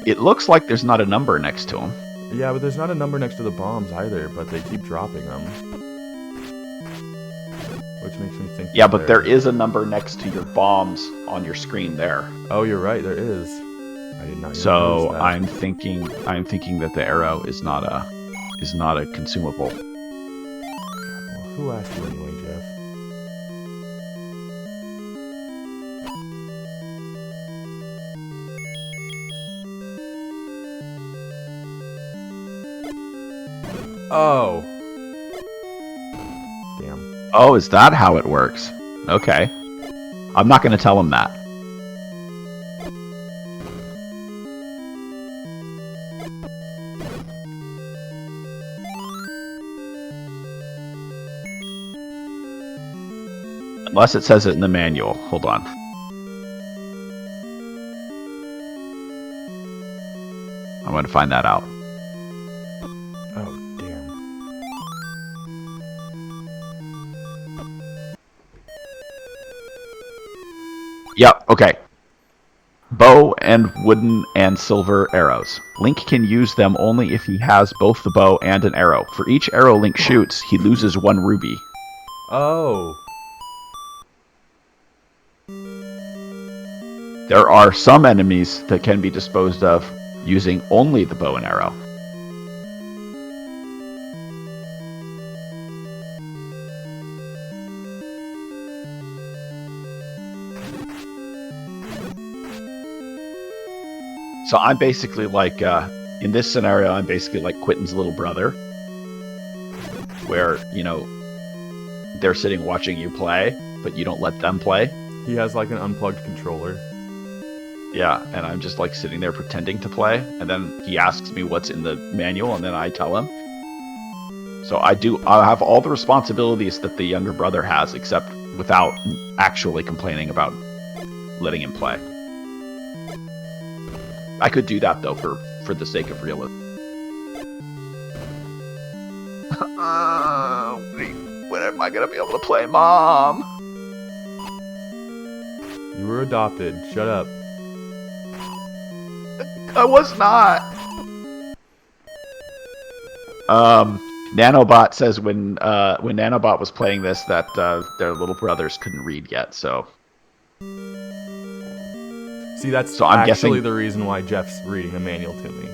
It looks like there's not a number next to them. Yeah, but there's not a number next to the bombs either, but they keep dropping them. Which makes me think... Yeah, but there is a number next to your bombs on your screen there. Oh, you're right, there is. I did not even So notice that. I'm thinking that the arrow is not a consumable. Well, who asked you anyway, Jeff? Oh. Damn. Oh, is that how it works? Okay. I'm not going to tell him that. Unless it says it in the manual. Hold on. I'm going to find that out. Oh, damn. Yep, okay. Bow and wooden and silver arrows. Link can use them only if he has both the bow and an arrow. For each arrow Link shoots, he loses 1 ruby. Oh. There are some enemies that can be disposed of using only the bow and arrow. So I'm basically like, in this scenario, I'm basically like Quentin's little brother, where, they're sitting watching you play, but you don't let them play. He has like an unplugged controller. Yeah, and I'm just like sitting there pretending to play, and then he asks me what's in the manual, and then I tell him. So I have all the responsibilities that the younger brother has, except without actually complaining about letting him play. I could do that though for the sake of realism. When am I gonna be able to play, Mom? You were adopted. Shut up. I was not. Nanobot says when Nanobot was playing this that their little brothers couldn't read yet, so. See, that's so I'm actually guessing... the reason why Jeff's reading the manual to me.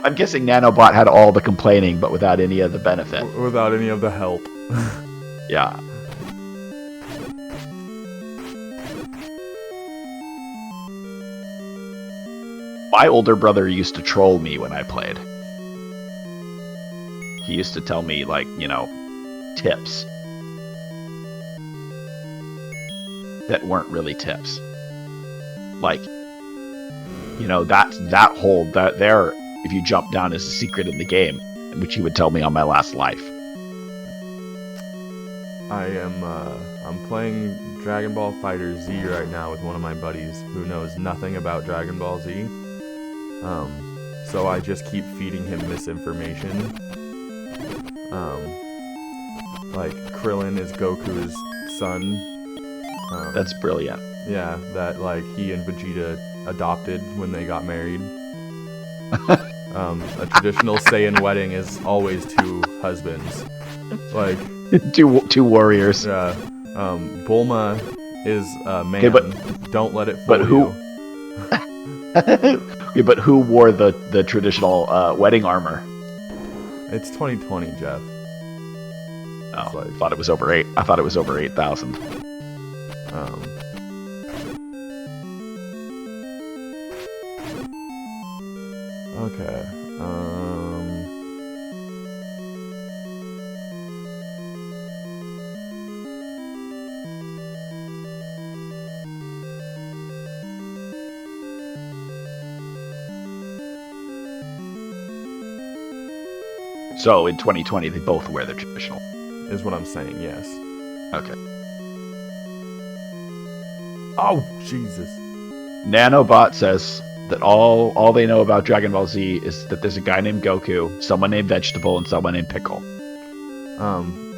I'm guessing Nanobot had all the complaining, but without any of the benefit. Without any of the help. Yeah. My older brother used to troll me when I played. He used to tell me, like, tips that weren't really tips. Like, that hole that there, if you jump down, is a secret in the game, which he would tell me on my last life. I'm playing Dragon Ball Fighter Z right now with one of my buddies who knows nothing about Dragon Ball Z. So I just keep feeding him misinformation. Like Krillin is Goku's son. That's brilliant. Yeah, that like he and Vegeta adopted when they got married. A traditional Saiyan wedding is always two husbands. Like two warriors. Yeah. Bulma is a man. Okay, but, don't let it fool you. Yeah, but who wore the traditional wedding armor? It's 2020, Jeff. Oh, I thought it was over 8. I thought it was over 8,000. Okay. So in 2020, they both wear their traditional. Is what I'm saying, yes. Okay. Oh, Jesus. Nanobot says that all they know about Dragon Ball Z is that there's a guy named Goku, someone named Vegetable, and someone named Pickle.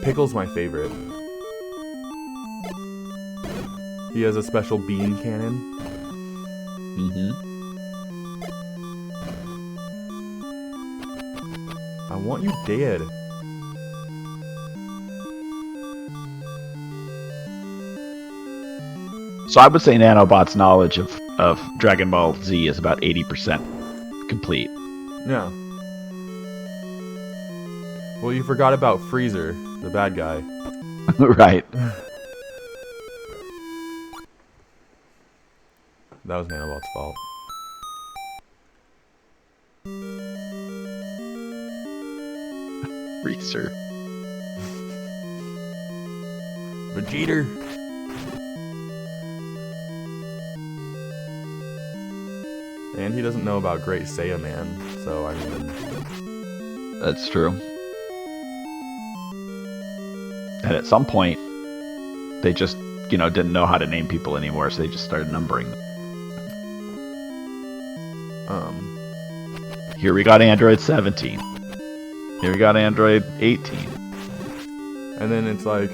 Pickle's my favorite. He has a special bean cannon. Mm-hmm. I want you dead. So I would say Nanobot's knowledge of Dragon Ball Z is about 80% complete. Yeah. Well, you forgot about Freezer, the bad guy. Right. That was Nanobot's fault. Freezer. Vegeta. And he doesn't know about Great Saiyan Man, so I mean... That's true. And at some point, they just, didn't know how to name people anymore, so they just started numbering them. Here we got Android 17. Here we got Android 18. And then it's like,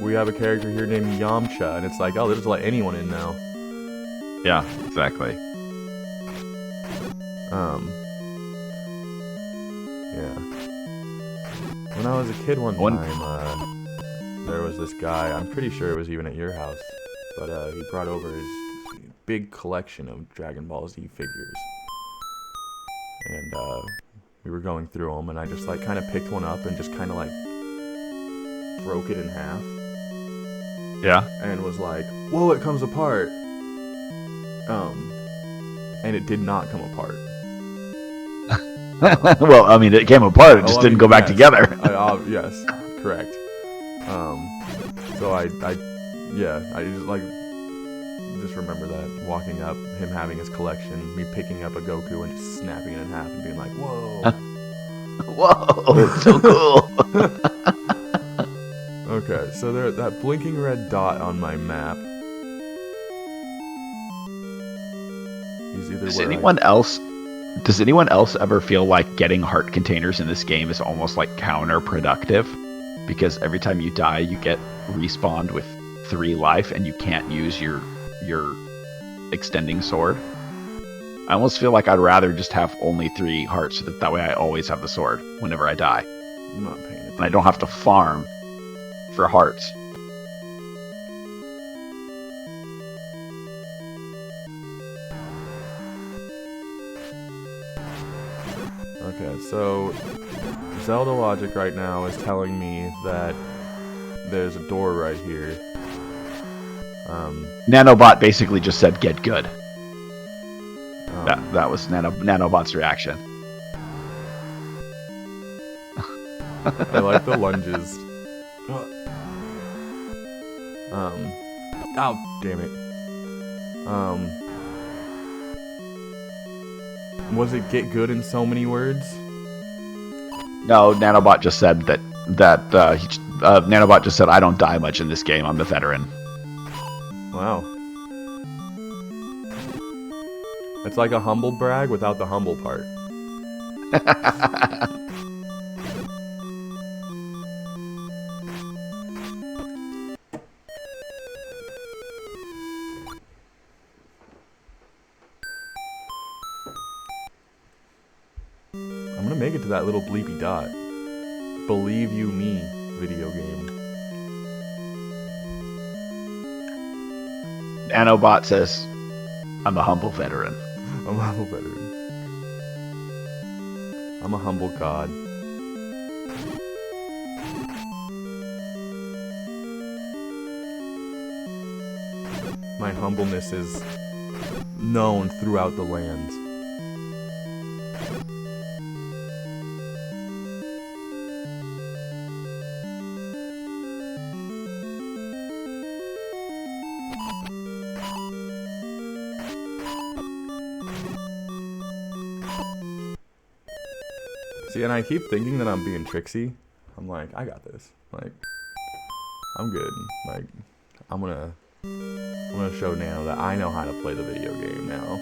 we have a character here named Yamcha, and it's like, oh, they'll just let anyone in now. Yeah, exactly. Yeah. When I was a kid one time, there was this guy, I'm pretty sure it was even at your house, but he brought over his big collection of Dragon Ball Z figures, and we were going through them, and I just like kind of picked one up and just kind of like broke it in half. Yeah. And was like, "Whoa, it comes apart." And it did not come apart. Well, I mean, it came apart. It just didn't go back together. Yes, correct. So I just remember that walking up, him having his collection, me picking up a Goku and just snapping it in half and being like, "Whoa, whoa, it's so cool." Okay, so there, that blinking red dot on my map. He's either Does anyone else ever feel like getting heart containers in this game is almost like counterproductive? Because every time you die, you get respawned with 3 life, and you can't use your extending sword. I almost feel like I'd rather just have only 3 hearts, so that way I always have the sword whenever I die. I'm not paying attention. And I don't have to farm for hearts. Okay, so Zelda logic right now is telling me that there's a door right here. Nanobot basically just said, "Get good." That was Nanobot's reaction. I like the lunges. Oh, damn it. Was it get good in so many words? No, Nanobot just said Nanobot just said, "I don't die much in this game. I'm the veteran." Wow. It's like a humble brag without the humble part. I'm gonna make it to that little bleepy dot. Believe you me, video game. Nanobot says, "I'm a humble veteran." I'm a humble veteran. I'm a humble god. My humbleness is known throughout the lands. See, and I keep thinking that I'm being tricksy. I'm like, I got this. Like, I'm good. Like, I'm gonna show Nano that I know how to play the video game now.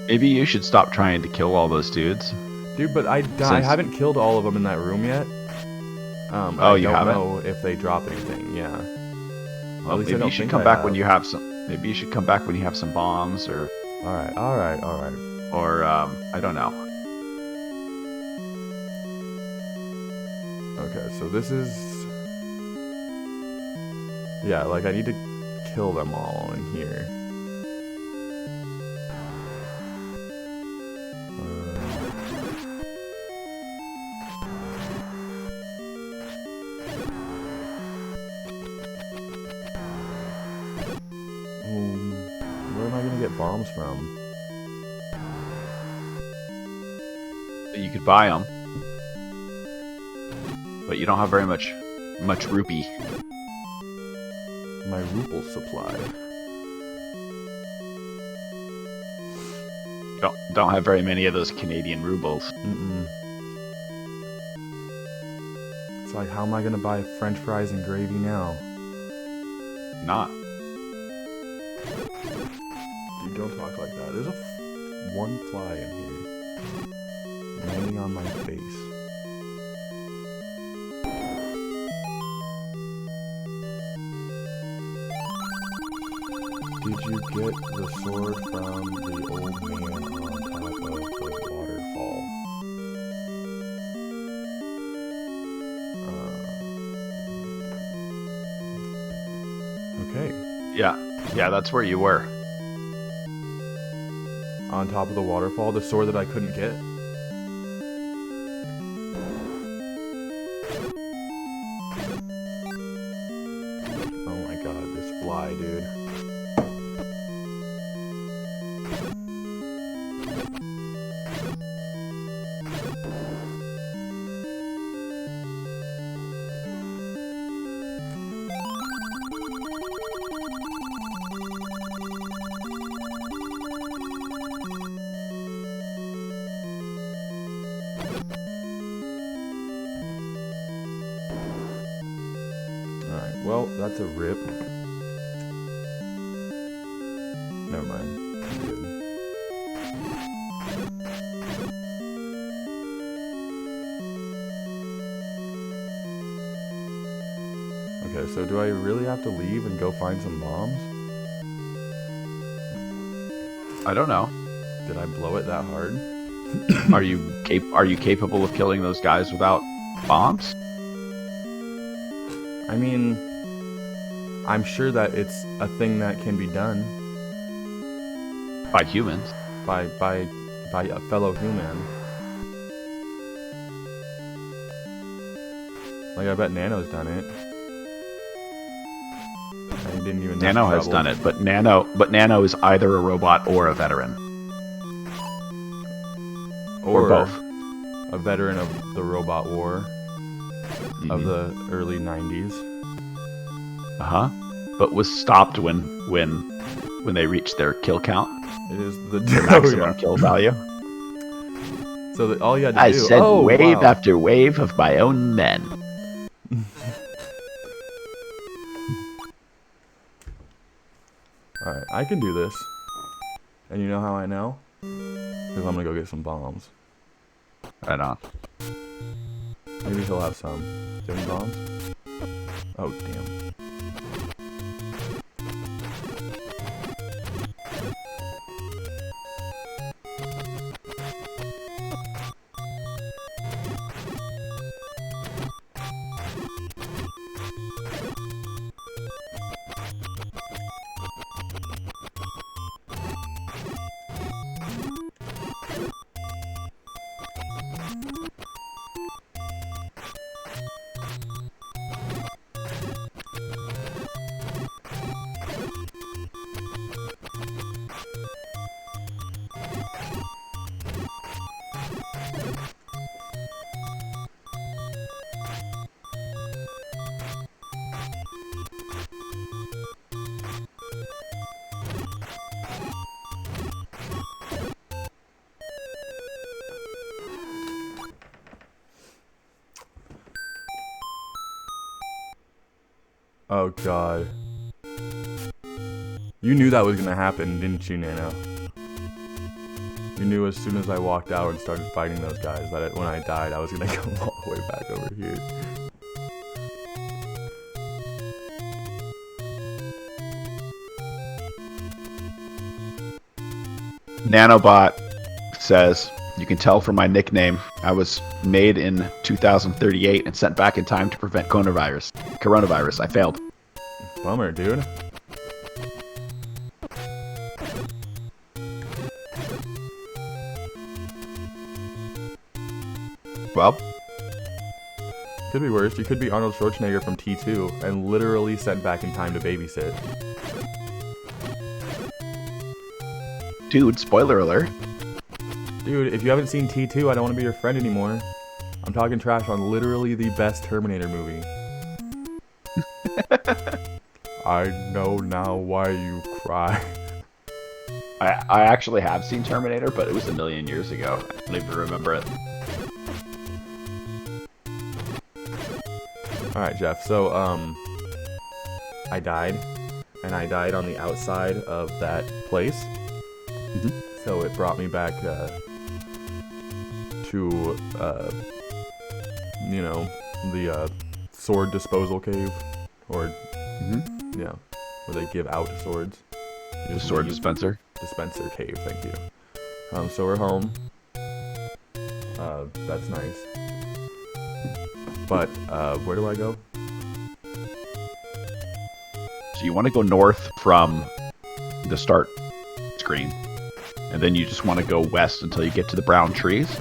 Maybe you should stop trying to kill all those dudes. Dude, but I haven't killed all of them in that room yet. Oh, you haven't? I don't know if they drop anything. Yeah. Well, maybe you should come back when you have some. Maybe you should come back when you have some bombs, or. All right. Or I don't know. Okay, so this is... Yeah, like I need to kill them all in here. Where am I gonna get bombs from? You could buy them. But you don't have very much rupee. My ruble supply. Don't have very many of those Canadian rubles. It's like, how am I gonna buy French fries and gravy now? Not. Dude, don't talk like that. There's one fly in here. Landing on my face. Did you get the sword from the old man on top of the waterfall? Okay. Yeah. Yeah, that's where you were. On top of the waterfall, the sword that I couldn't get. Oh my god, this fly, dude. Alright, well, that's a rip. Never mind. I'm good. Okay, so do I really have to leave and go find some bombs? I don't know. Did I blow it that hard? Are you capable of killing those guys without bombs? I mean, I'm sure that it's a thing that can be done By humans. by a fellow human. Like, I bet Nano's done it. And he didn't even have Nano has trouble. done it, but Nano is either a robot or a veteran. Or both. A veteran of the robot war of the early 90s. Uh-huh. But was stopped when they reached their kill count, It is the their maximum kill value. So that all you had to I do. said Oh, wave wow. after wave of my own men. Alright, I can do this. And you know how I know? Because I'm gonna go get some bombs. Right on. Maybe he'll have some. Do you have any bombs? Oh, damn. Oh, God. You knew that was gonna happen, didn't you, Nano? You knew as soon as I walked out and started fighting those guys that when I died, I was gonna come all the way back over here. Nanobot says, you can tell from my nickname, I was made in 2038 and sent back in time to prevent coronavirus. I failed. Bummer, dude. Well, Could be worse. You could be Arnold Schwarzenegger from T2 and literally sent back in time to babysit. dude, spoiler alert. Dude, if you haven't seen T2, I don't want to be your friend anymore. I'm talking trash on literally the best Terminator movie. I know now why you cry. I actually have seen Terminator, but it was a million years ago. I don't even remember it. Alright, Jeff, so, I died. And I died on the outside of that place. Mhm. So it brought me back, to, you know, the, sword disposal cave. Or, yeah, where they give out swords. The sword dispenser. Dispenser cave, thank you. So we're home. That's nice. But, where do I go? So you want to go north from the start screen. And then you just want to go west until you get to the brown trees.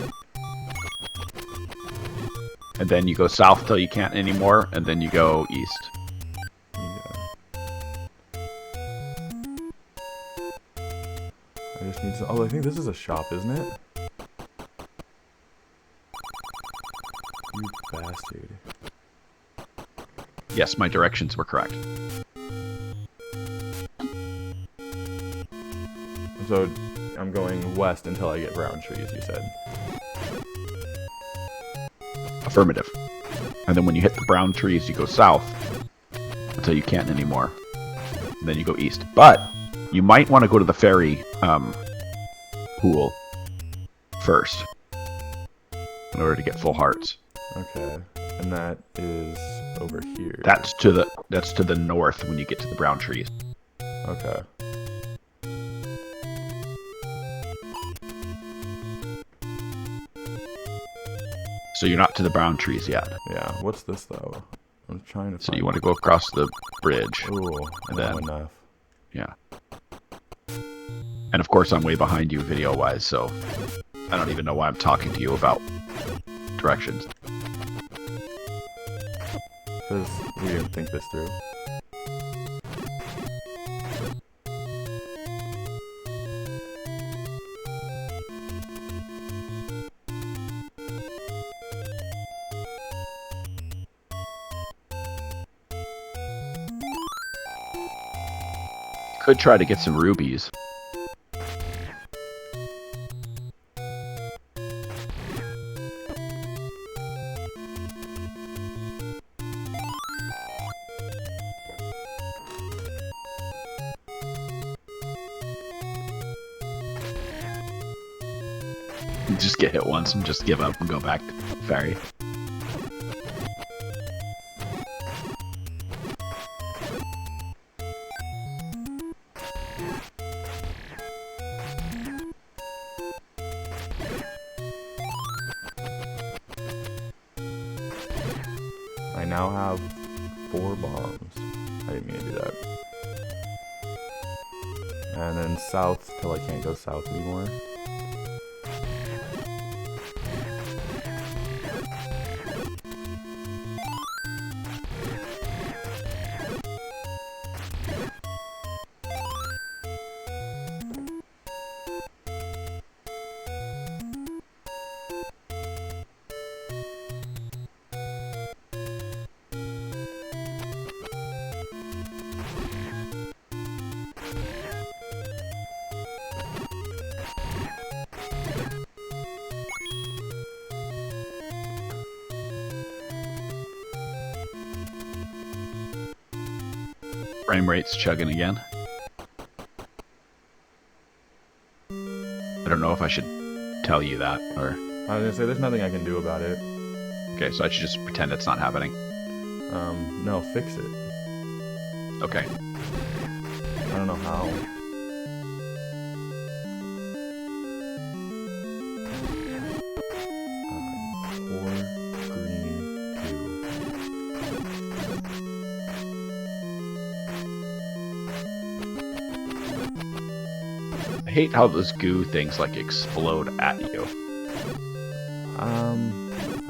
And then you go south till you can't anymore, and then you go east. I just need to... Oh, I think this is a shop, isn't it? You bastard. Yes, my directions were correct. So, I'm going west until I get brown trees, you said. Affirmative. And then when you hit the brown trees, you go south until you can't anymore. And then you go east. But you might want to go to the fairy pool first in order to get full hearts. Okay. And that is over here. That's to the north when you get to the brown trees. Okay. So you're not to the brown trees yet. Yeah. What's this though? I'm trying to find... So you want to go across the bridge. Ooh, and not then enough. Yeah. And of course I'm way behind you video-wise, so I don't even know why I'm talking to you about directions. Because we didn't think this through. Could try to get some rubies. Just get hit once and just give up and go back to fairy. I now have 4 bombs. I didn't mean to do that. And then south till I can't go south anymore. Frame rate's chugging again. I don't know if I should tell you that, or... I was gonna say, there's nothing I can do about it. Okay, so I should just pretend it's not happening. No, fix it. Okay. I don't know how. Poor green goo. I hate how those goo things, like, explode at you.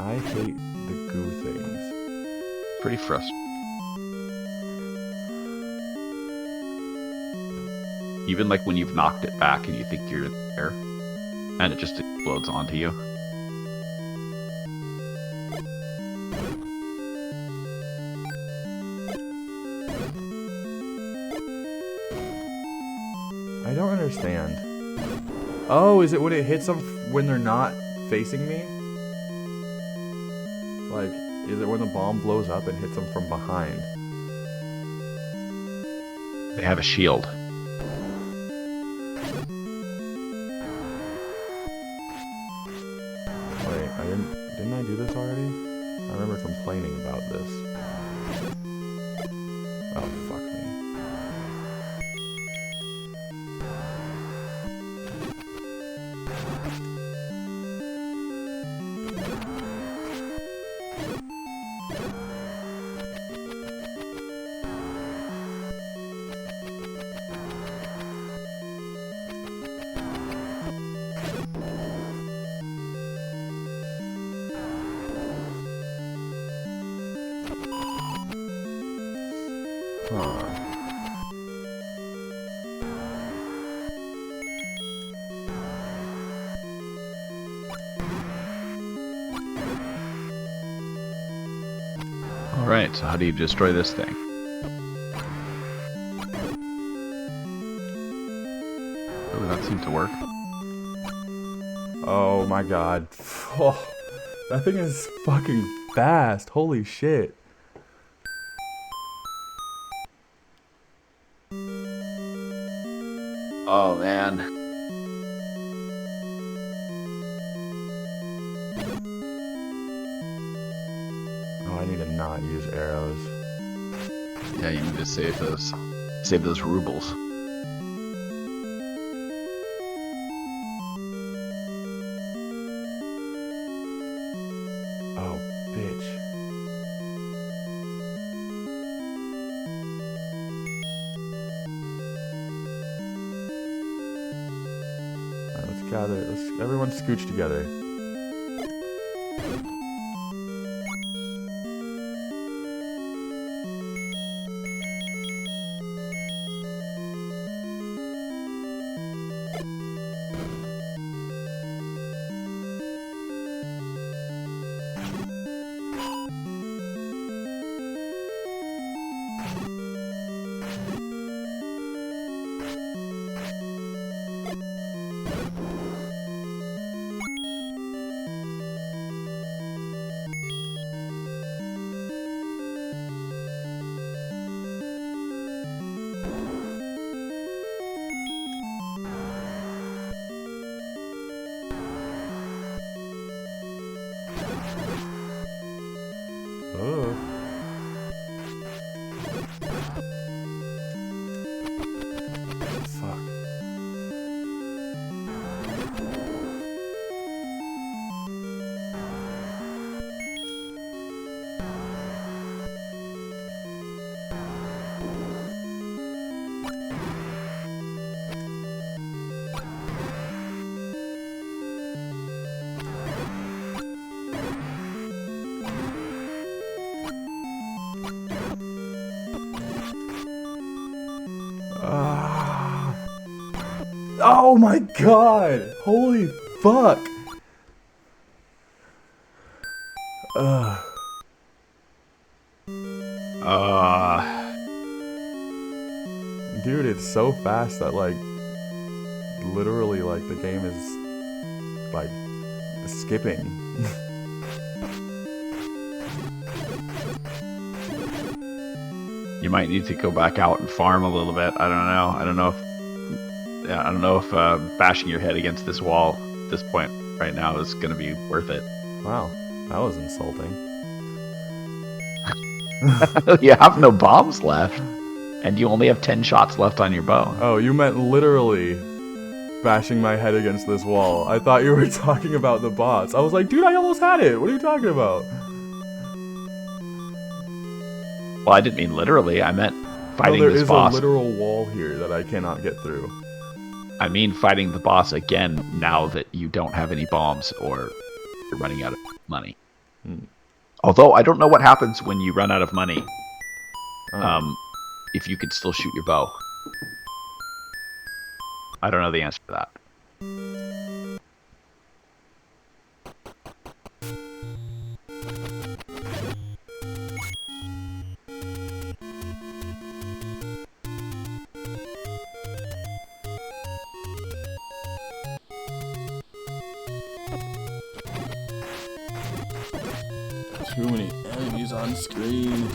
I hate the goo things. Pretty frustrating. Even, like, when you've knocked it back and you think you're there, and it just explodes onto you. I don't understand. Oh, is it when it hits them when they're not facing me? Like, is it when the bomb blows up and hits them from behind? They have a shield. Wait, didn't I do this already? I remember complaining about this. Oh, fuck me. Huh. Alright, so how do you destroy this thing? Oh, that seemed to work. Oh my god. Oh, that thing is fucking fast. Holy shit. Oh, man. Oh, I need to not use arrows. Yeah, you need to save those rubles. Oh, bitch. Alright, let's gather. Let's everyone scooch together. Oh. Fuck. Ah. Oh my god! Holy fuck! Ugh. Dude, it's so fast that like literally like the game is like skipping. You might need to go back out and farm a little bit. I don't know. I don't know if bashing your head against this wall at this point right now is going to be worth it. Wow, that was insulting. You have no bombs left, and you only have 10 shots left on your bow. Oh, you meant literally bashing my head against this wall. I thought you were talking about the boss. I was like, dude, I almost had it. What are you talking about? Well, I didn't mean literally. I meant fighting there this is boss. a literal wall here that I cannot get through. I mean fighting the boss again now that you don't have any bombs or you're running out of money. Although I don't know what happens when you run out of money. If you could still shoot your bow. I don't know the answer to that. Too many enemies on screen.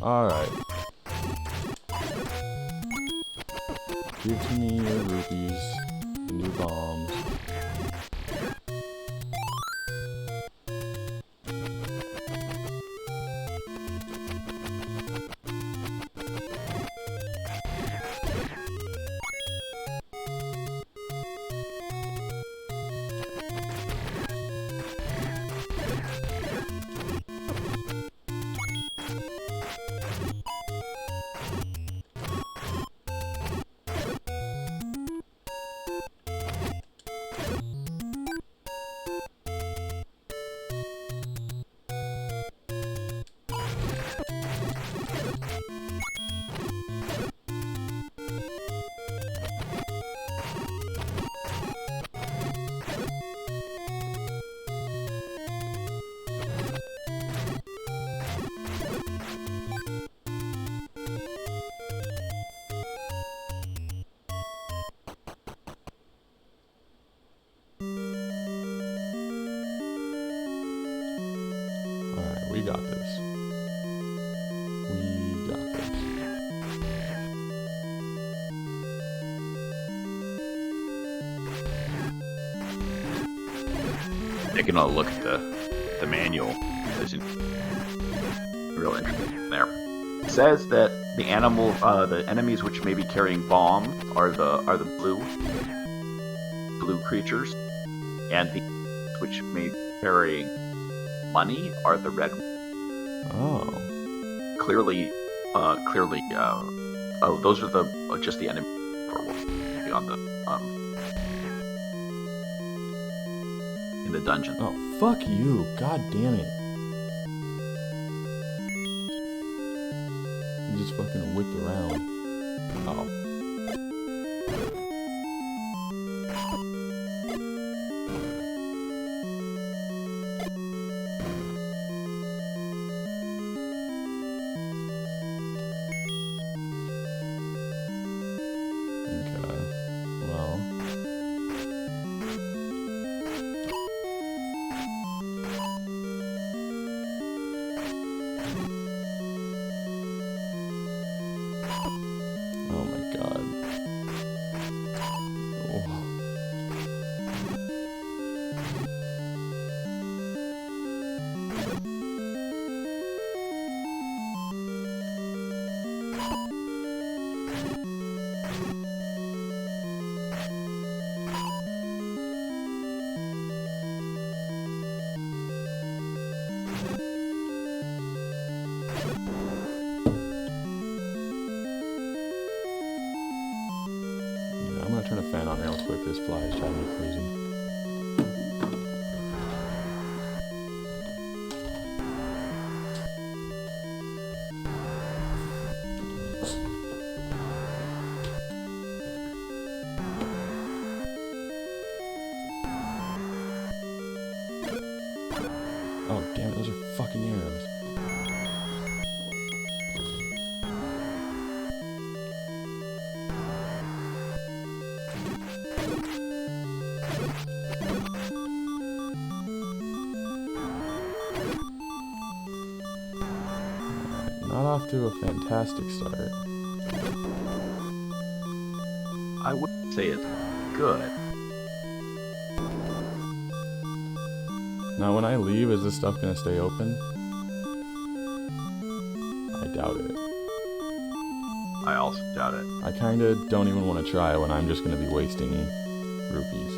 Alright. Give to me your rupees and your bombs. got this. We got this. Taking a look at the manual, there's real interesting there. It says that the enemies which may be carrying bombs are the blue creatures, and the which may be carrying money are the red. Oh. Clearly, those are just the enemy on the in the dungeon. Oh, fuck you. God damn it. You just fucking whipped around. Oh. Okay. Well. Oh my god. Oh. I'm gonna turn a fan on real quick. This fly is driving me crazy. Oh, damn it. Those are fucking arrows. Not off to a fantastic start. I wouldn't say it's good. Now, when I leave, is this stuff gonna stay open? I doubt it. I also doubt it. I kinda don't even want to try when I'm just gonna be wasting rupees.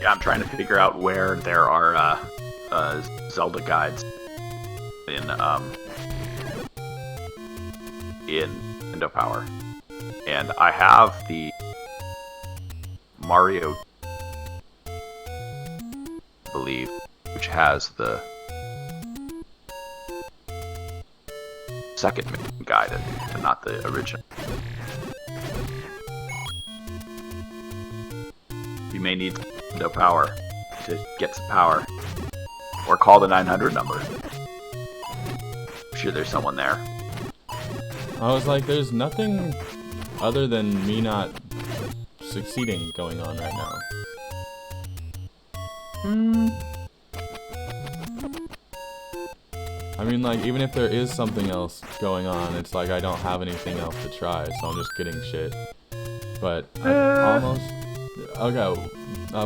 Yeah, I'm trying to figure out where there are Zelda guides in Nintendo Power, and I have the Mario, I believe, which has the second guide and not the original. You may need no power to get some power, or call the 900 number. I'm sure there's someone there. I was like, there's nothing other than me not succeeding going on right now. I mean, like, even if there is something else going on, it's like I don't have anything else to try, so I'm just getting shit. But I've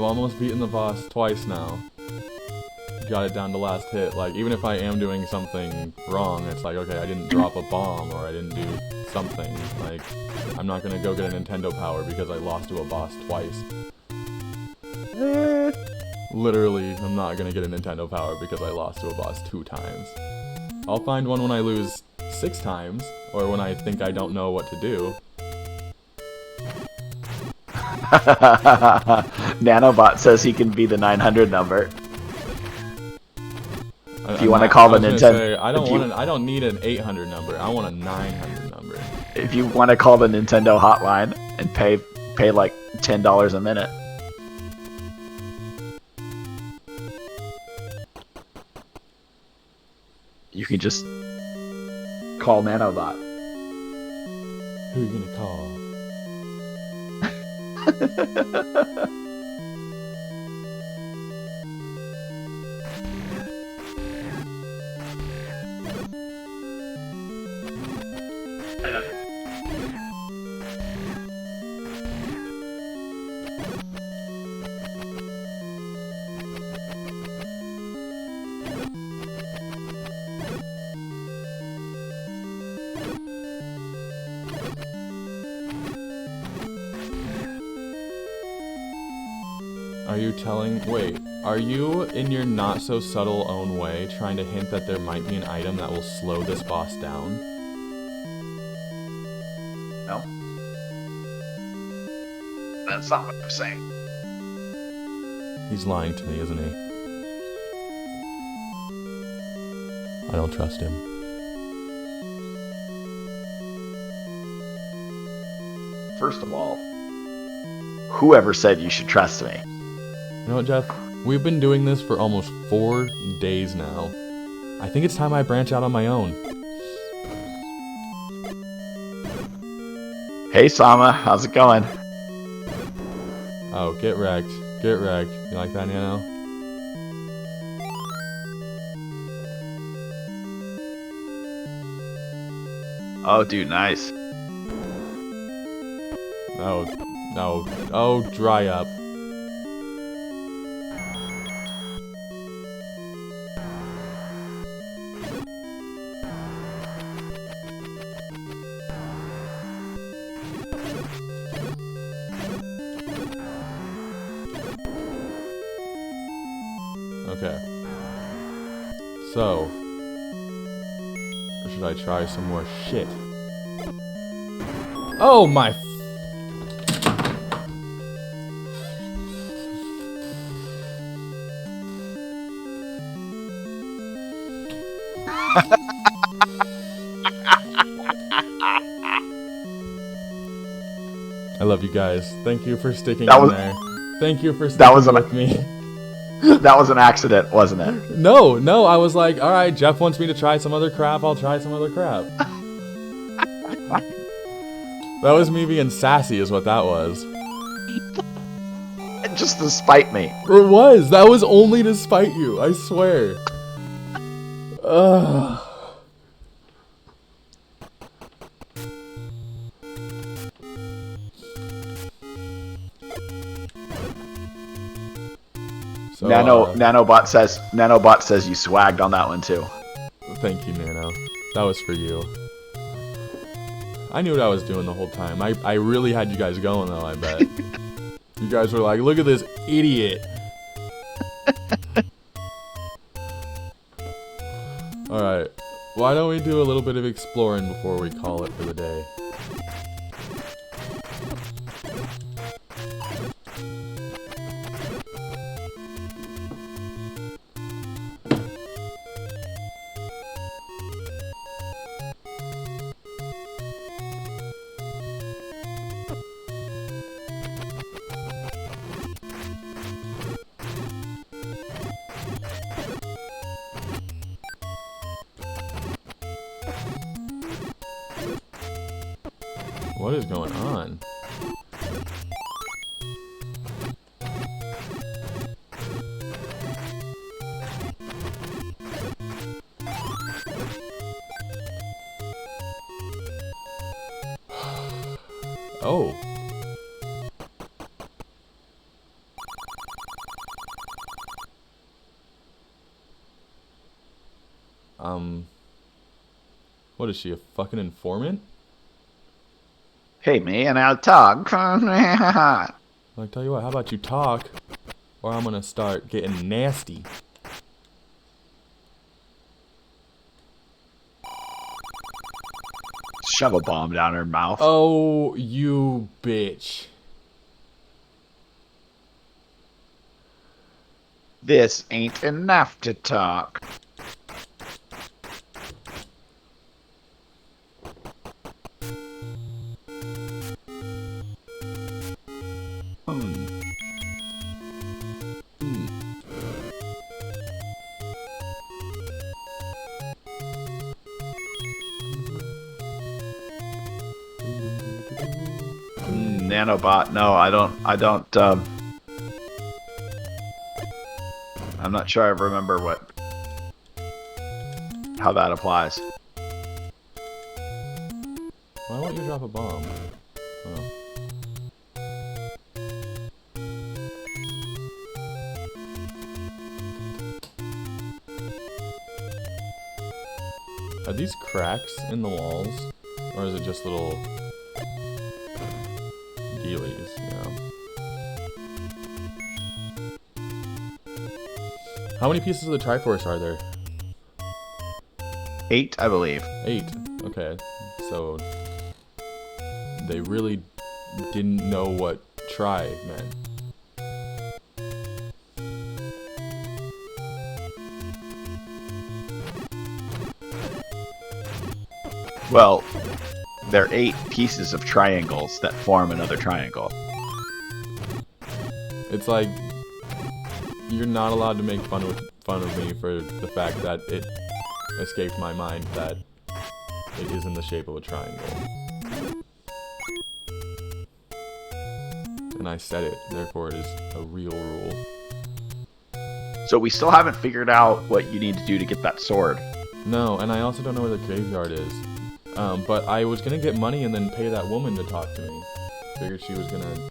almost beaten the boss twice now. Got it down to last hit. Like, even if I am doing something wrong, it's like, okay, I didn't drop a bomb, or I didn't do something. Like, I'm not gonna go get a Nintendo Power because I lost to a boss twice. Literally, I'm not gonna get a Nintendo Power because I lost to a boss 2 times. I'll find one when I lose 6 times, or when I think I don't know what to do. Nanobot says he can be the 900 number. If you want to call the Nintendo, I don't need an 800 number. I want a 900 number. If you want to call the Nintendo hotline and pay like $10 a minute. You can just call Nanobot. Who are you gonna call? Are you, in your not-so-subtle own way, trying to hint that there might be an item that will slow this boss down? No. That's not what I'm saying. He's lying to me, isn't he? I don't trust him. First of all, whoever said you should trust me? You know what, Jeff? We've been doing this for almost 4 days now. I think it's time I branch out on my own. Hey, Sama, how's it going? Oh, get wrecked. Get wrecked. You like that, Nano? Oh, dude, nice. No. Oh, dry up. Okay. So, or should I try some more shit? Oh my! I love you guys. Thank you for sticking in there. Thank you for sticking with me. That was an accident, wasn't it? No, I was like, alright, Jeff wants me to try some other crap, I'll try some other crap. That was me being sassy is what that was. Just to spite me. It was! That was only to spite you, I swear. Ugh. So, Nanobot says you swagged on that one too. Thank you, Nano. That was for you. I knew what I was doing the whole time. I really had you guys going though, I bet. You guys were like, look at this idiot. Alright. Why don't we do a little bit of exploring before we call it for the day? What is going on? Oh. What is she, a fucking informant? Hey, man, I'll talk. I tell you what, how about you talk, or I'm gonna start getting nasty. Shove a bomb down her mouth. Oh, you bitch. This ain't enough to talk. Nanobot, no, I don't, I'm not sure I remember how that applies. Why won't you drop a bomb? Oh. Are these cracks in the walls? Or is it just little dealies, you know? How many pieces of the Triforce are there? 8, I believe. 8. Okay. So they really didn't know what try meant. Well, they're 8 pieces of triangles that form another triangle. It's like you're not allowed to make fun of me for the fact that it escaped my mind that it is in the shape of a triangle. And I said it, therefore it is a real rule. So we still haven't figured out what you need to do to get that sword. No, and I also don't know where the graveyard is. But I was gonna get money and then pay that woman to talk to me. Figured she was gonna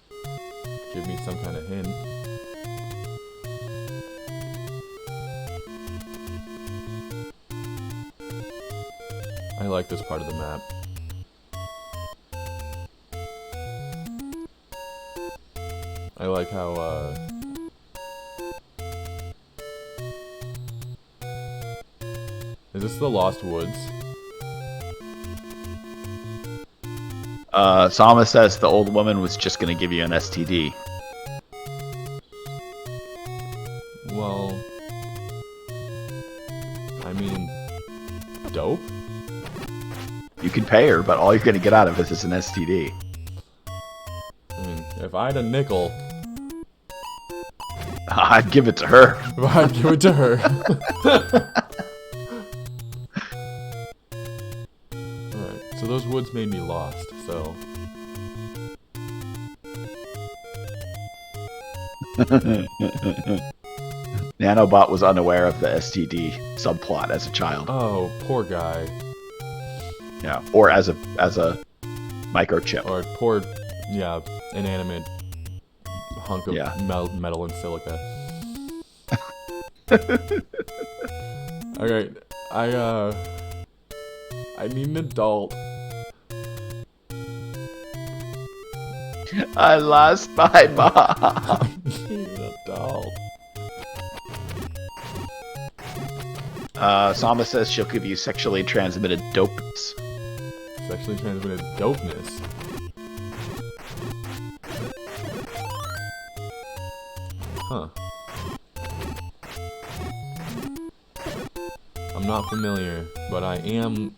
give me some kind of hint. I like this part of the map. I like how, is this the Lost Woods? Sama says the old woman was just gonna give you an STD. Well, I mean, dope? You can pay her, but all you're gonna get out of it is an STD. I mean, if I had a nickel, I'd give it to her. I'd give it to her. Alright, so those woods made me lost, so... Nanobot was unaware of the STD subplot as a child. Oh, poor guy. Yeah, or as a microchip. Or poor, yeah, inanimate hunk of Yeah. metal and silica. Okay, I need an adult. I lost my mom. I need an adult. Sama says she'll give you sexually transmitted dopeness. Sexually transmitted dopeness. Huh. I'm not familiar, but I am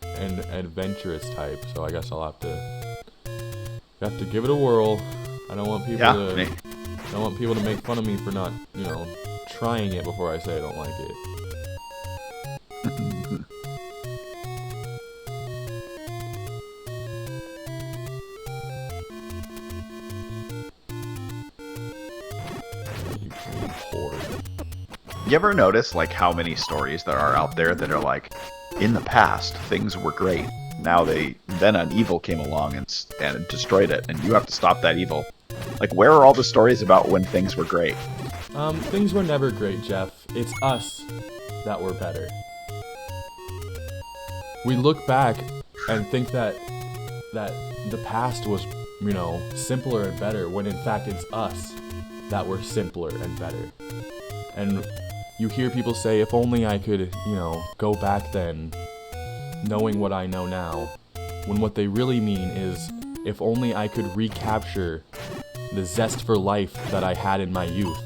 an adventurous type, so I guess I'll have to give it a whirl. I don't want people to make fun of me for not, trying it before I say I don't like it. You ever notice like how many stories there are out there that are like, in the past things were great. Now then an evil came along and destroyed it, and you have to stop that evil. Like, where are all the stories about when things were great? Things were never great, Jeff. It's us that were better. We look back and think that the past was, simpler and better, when in fact it's us that were simpler and better. And you hear people say, if only I could, go back then, knowing what I know now, when what they really mean is, if only I could recapture the zest for life that I had in my youth.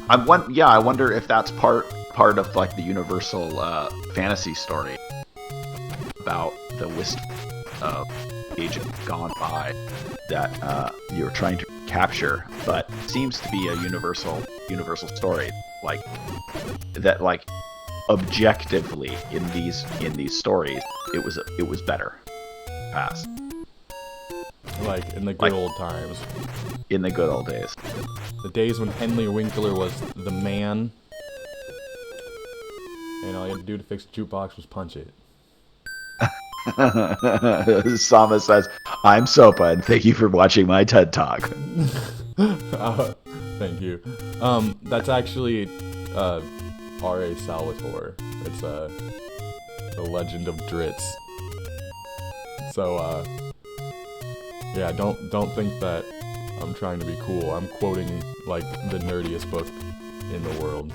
I wonder if that's part of like the universal fantasy story about the wistful age gone by that you're trying to capture, but seems to be a universal story, like that, like objectively in these stories it was better past, like in the good old times, in the good old days, the days when Henley Winkler was the man and all you had to do to fix the jukebox was punch it. Sama says, I'm Soapa, and thank you for watching my TED Talk. Thank you. That's actually R.A. Salvatore. It's the Legend of Dritz. So, yeah, don't think that I'm trying to be cool. I'm quoting, like, the nerdiest book in the world.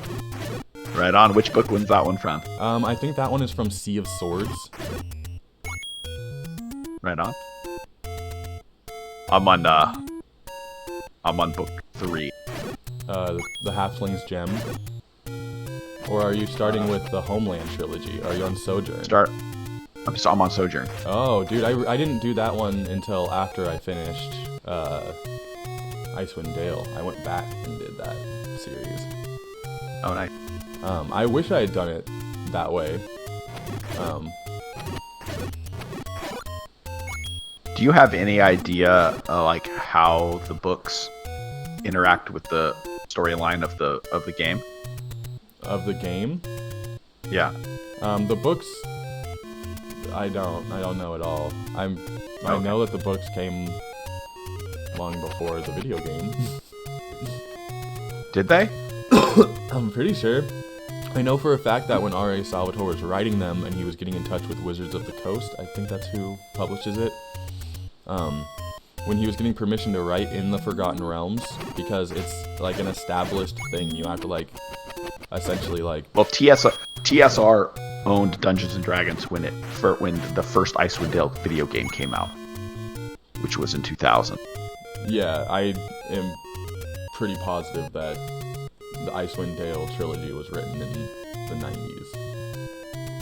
Right on. Which book was that one from? I think that one is from Sea of Swords. Right on. I'm on book 3. The Halfling's Gem. Or are you starting with the Homeland trilogy? Are you on Sojourn? I'm on Sojourn. Oh, dude, I didn't do that one until after I finished Icewind Dale. I went back and did that series. Oh, nice. I wish I had done it that way. Do you have any idea, like, how the books interact with the storyline of the game? Of the game? Yeah. The books, I don't know at all. I know that the books came long before the video game. Did they? I'm pretty sure. I know for a fact that when R.A. Salvatore was writing them and he was getting in touch with Wizards of the Coast, I think that's who publishes it, when he was getting permission to write in the Forgotten Realms, because it's like an established thing. You have to, like, essentially, like... Well, TSR owned Dungeons & Dragons when the first Icewind Dale video game came out, which was in 2000. Yeah, I am pretty positive that the Icewind Dale trilogy was written in the 90s.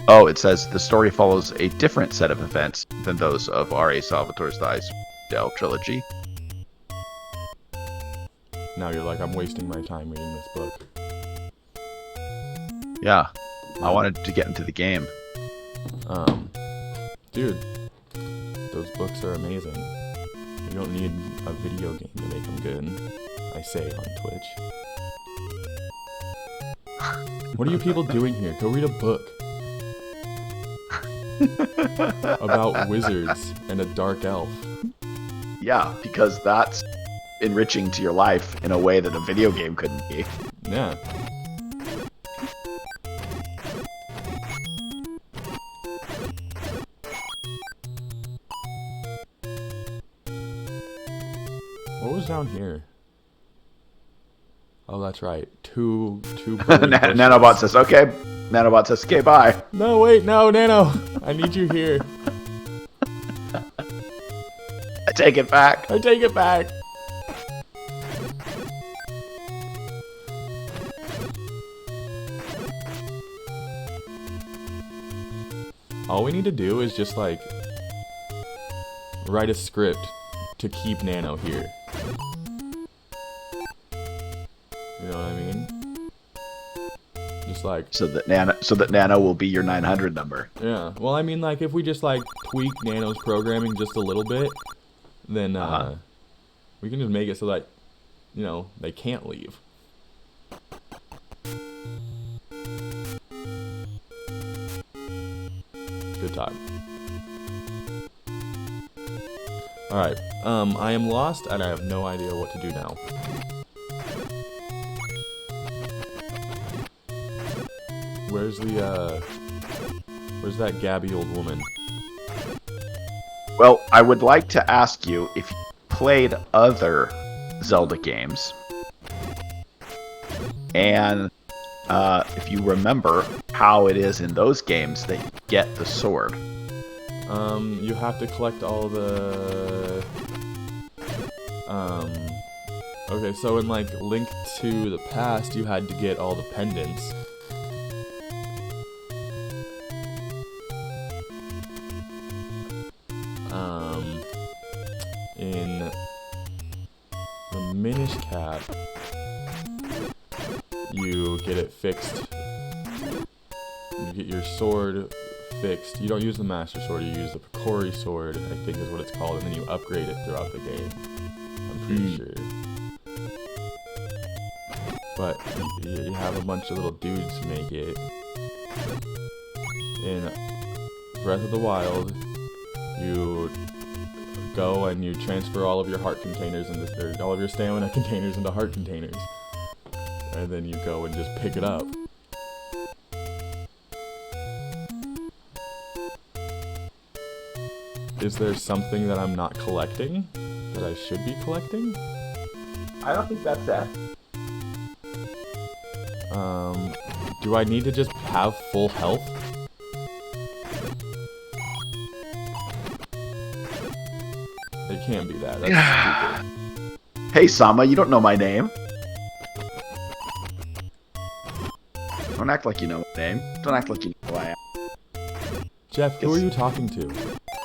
Oh, it says the story follows a different set of events than those of R.A. Salvatore's The Icewind Dale trilogy. Now you're like, I'm wasting my time reading this book. Yeah, I wanted to get into the game. Dude, those books are amazing. You don't need a video game to make them good. I say on Twitch. What are you people doing here? Go read a book. About wizards and a dark elf. Yeah, because that's enriching to your life in a way that a video game couldn't be. Yeah. What was down here? Oh, that's right. Two burning bushes. Nanobot says, okay. Nanobot says, okay, bye. No, wait, no, Nano. I need you here. I take it back. I take it back. All we need to do is just, like, write a script to keep Nano here. You know what I mean? Just like... So that Nano will be your 900 number. Yeah. Well, I mean, like, if we just, like, tweak Nano's programming just a little bit, then, we can just make it so that, you know, they can't leave. Good talk. Alright, I am lost and I have no idea what to do now. Where's that gabby old woman? Well, I would like to ask you if you played other Zelda games, and if you remember how it is in those games that you get the sword. You have to collect all the... Okay, so in, like, Link to the Past, you had to get all the pendants. In the Minish Cap, you get it fixed. You get your sword fixed. You don't use the Master Sword, you use the Picori Sword, I think is what it's called, and then you upgrade it throughout the game. I'm pretty sure. But you have a bunch of little dudes make it. In Breath of the Wild, you go and you transfer all of your heart containers into all of your stamina containers into heart containers. And then you go and just pick it up. Is there something that I'm not collecting that I should be collecting? I don't think that's that. Do I need to just have full health? It can't be that. That's stupid. Hey, Sama, you don't know my name. Don't act like you know my name. Don't act like you know who I am. Jeff, who are you talking to?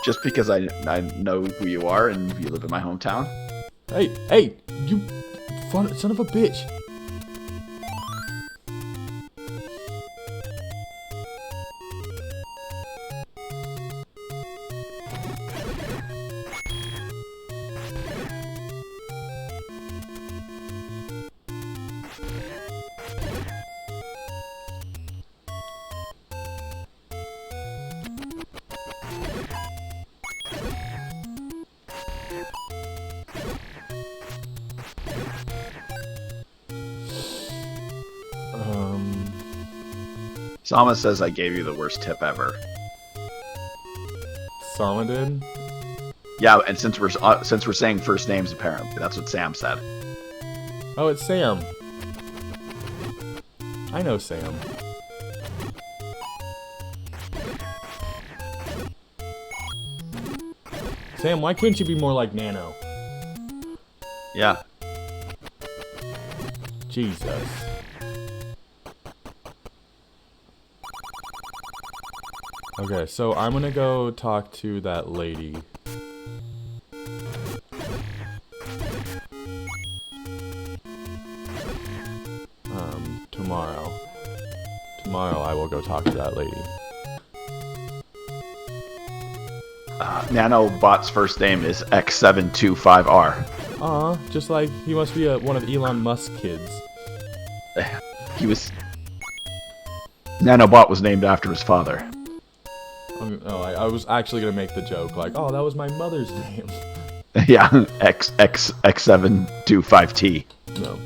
Just because I know who you are and you live in my hometown. Hey, you son of a bitch. Sama says I gave you the worst tip ever. Sama did? Yeah, and since we're saying first names, apparently that's what Sam said. Oh, it's Sam. I know Sam. Sam, why can't you be more like Nano? Yeah. Jesus. Okay, so I'm gonna go talk to that lady. Tomorrow. Tomorrow I will go talk to that lady. Nanobot's first name is X725R. Aw, just like he must be one of Elon Musk's kids. Nanobot was named after his father. Oh, I was actually gonna make the joke, like, oh, that was my mother's name. Yeah, X725T. No.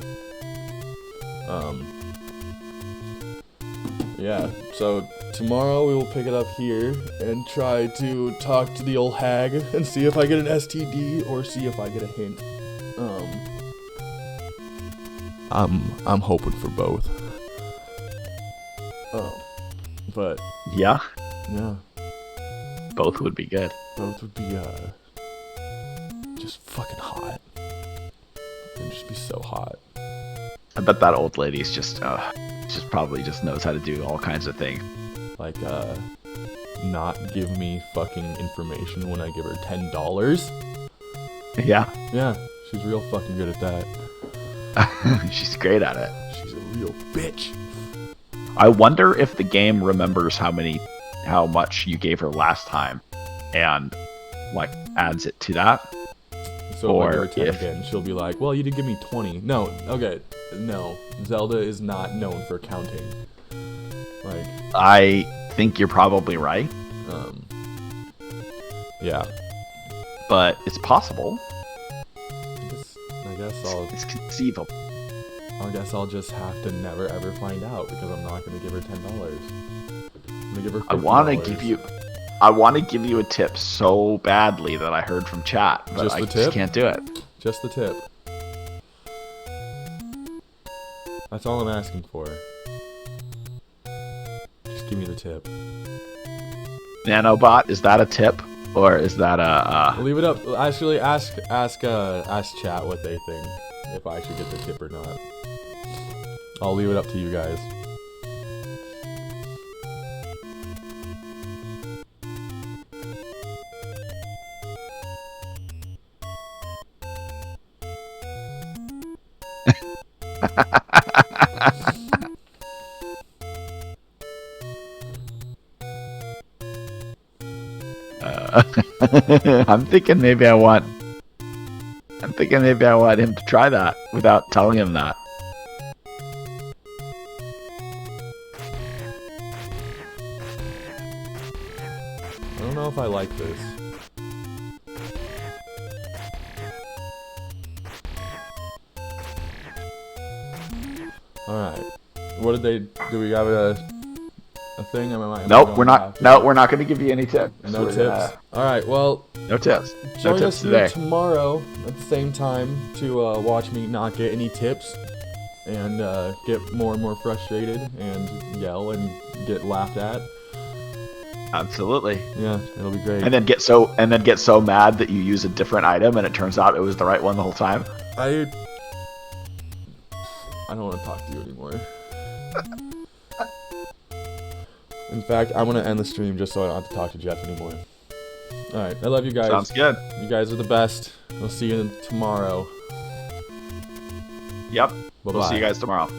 Yeah, so tomorrow we will pick it up here and try to talk to the old hag and see if I get an STD or see if I get a hint. I'm hoping for both. But Yeah, yeah, both would be good. both would be just fucking hot. It'd just be so hot. I bet that old lady's just probably just knows how to do all kinds of things. Like not give me fucking information when I give her $10. Yeah, Yeah, she's real fucking good at that. she's great at it. She's a real bitch. I wonder if the game remembers how much you gave her last time, and like adds it to that. So if I give Or her 10 if- again, she'll be like, well, you did give me 20. No, okay, no. Zelda is not known for counting. Like, I think you're probably right, yeah. but it's possible. I guess It's conceivable. I guess I'll just have to never ever find out because I'm not gonna give her $10. I'm gonna give her $50. I want to give you a tip so badly that I heard from chat, but Just I the just tip? can't do it. Just the tip. That's all I'm asking for. Just give me the tip. Nanobot, is that a tip or is that a? Leave it up. Actually, ask chat what they think if I should get the tip or not. I'll leave it up to you guys. I'm thinking maybe I want him to try that without telling him that. I don't know if I like this. Alright. What did they do? We have a thing? Nope, we're not going to give you any tips. No tips. Alright, well, No tips. join No us tips today. tomorrow at the same time to watch me not get any tips and get more and more frustrated and yell and get laughed at. Absolutely. Yeah, it'll be great. And then get so mad that you use a different item and it turns out it was the right one the whole time. I don't want to talk to you anymore. In fact, I'm going to end the stream just so I don't have to talk to Jeff anymore. Alright, I love you guys. Sounds good. You guys are the best. I'll see you tomorrow. Yep. Bye-bye. We'll see you guys tomorrow.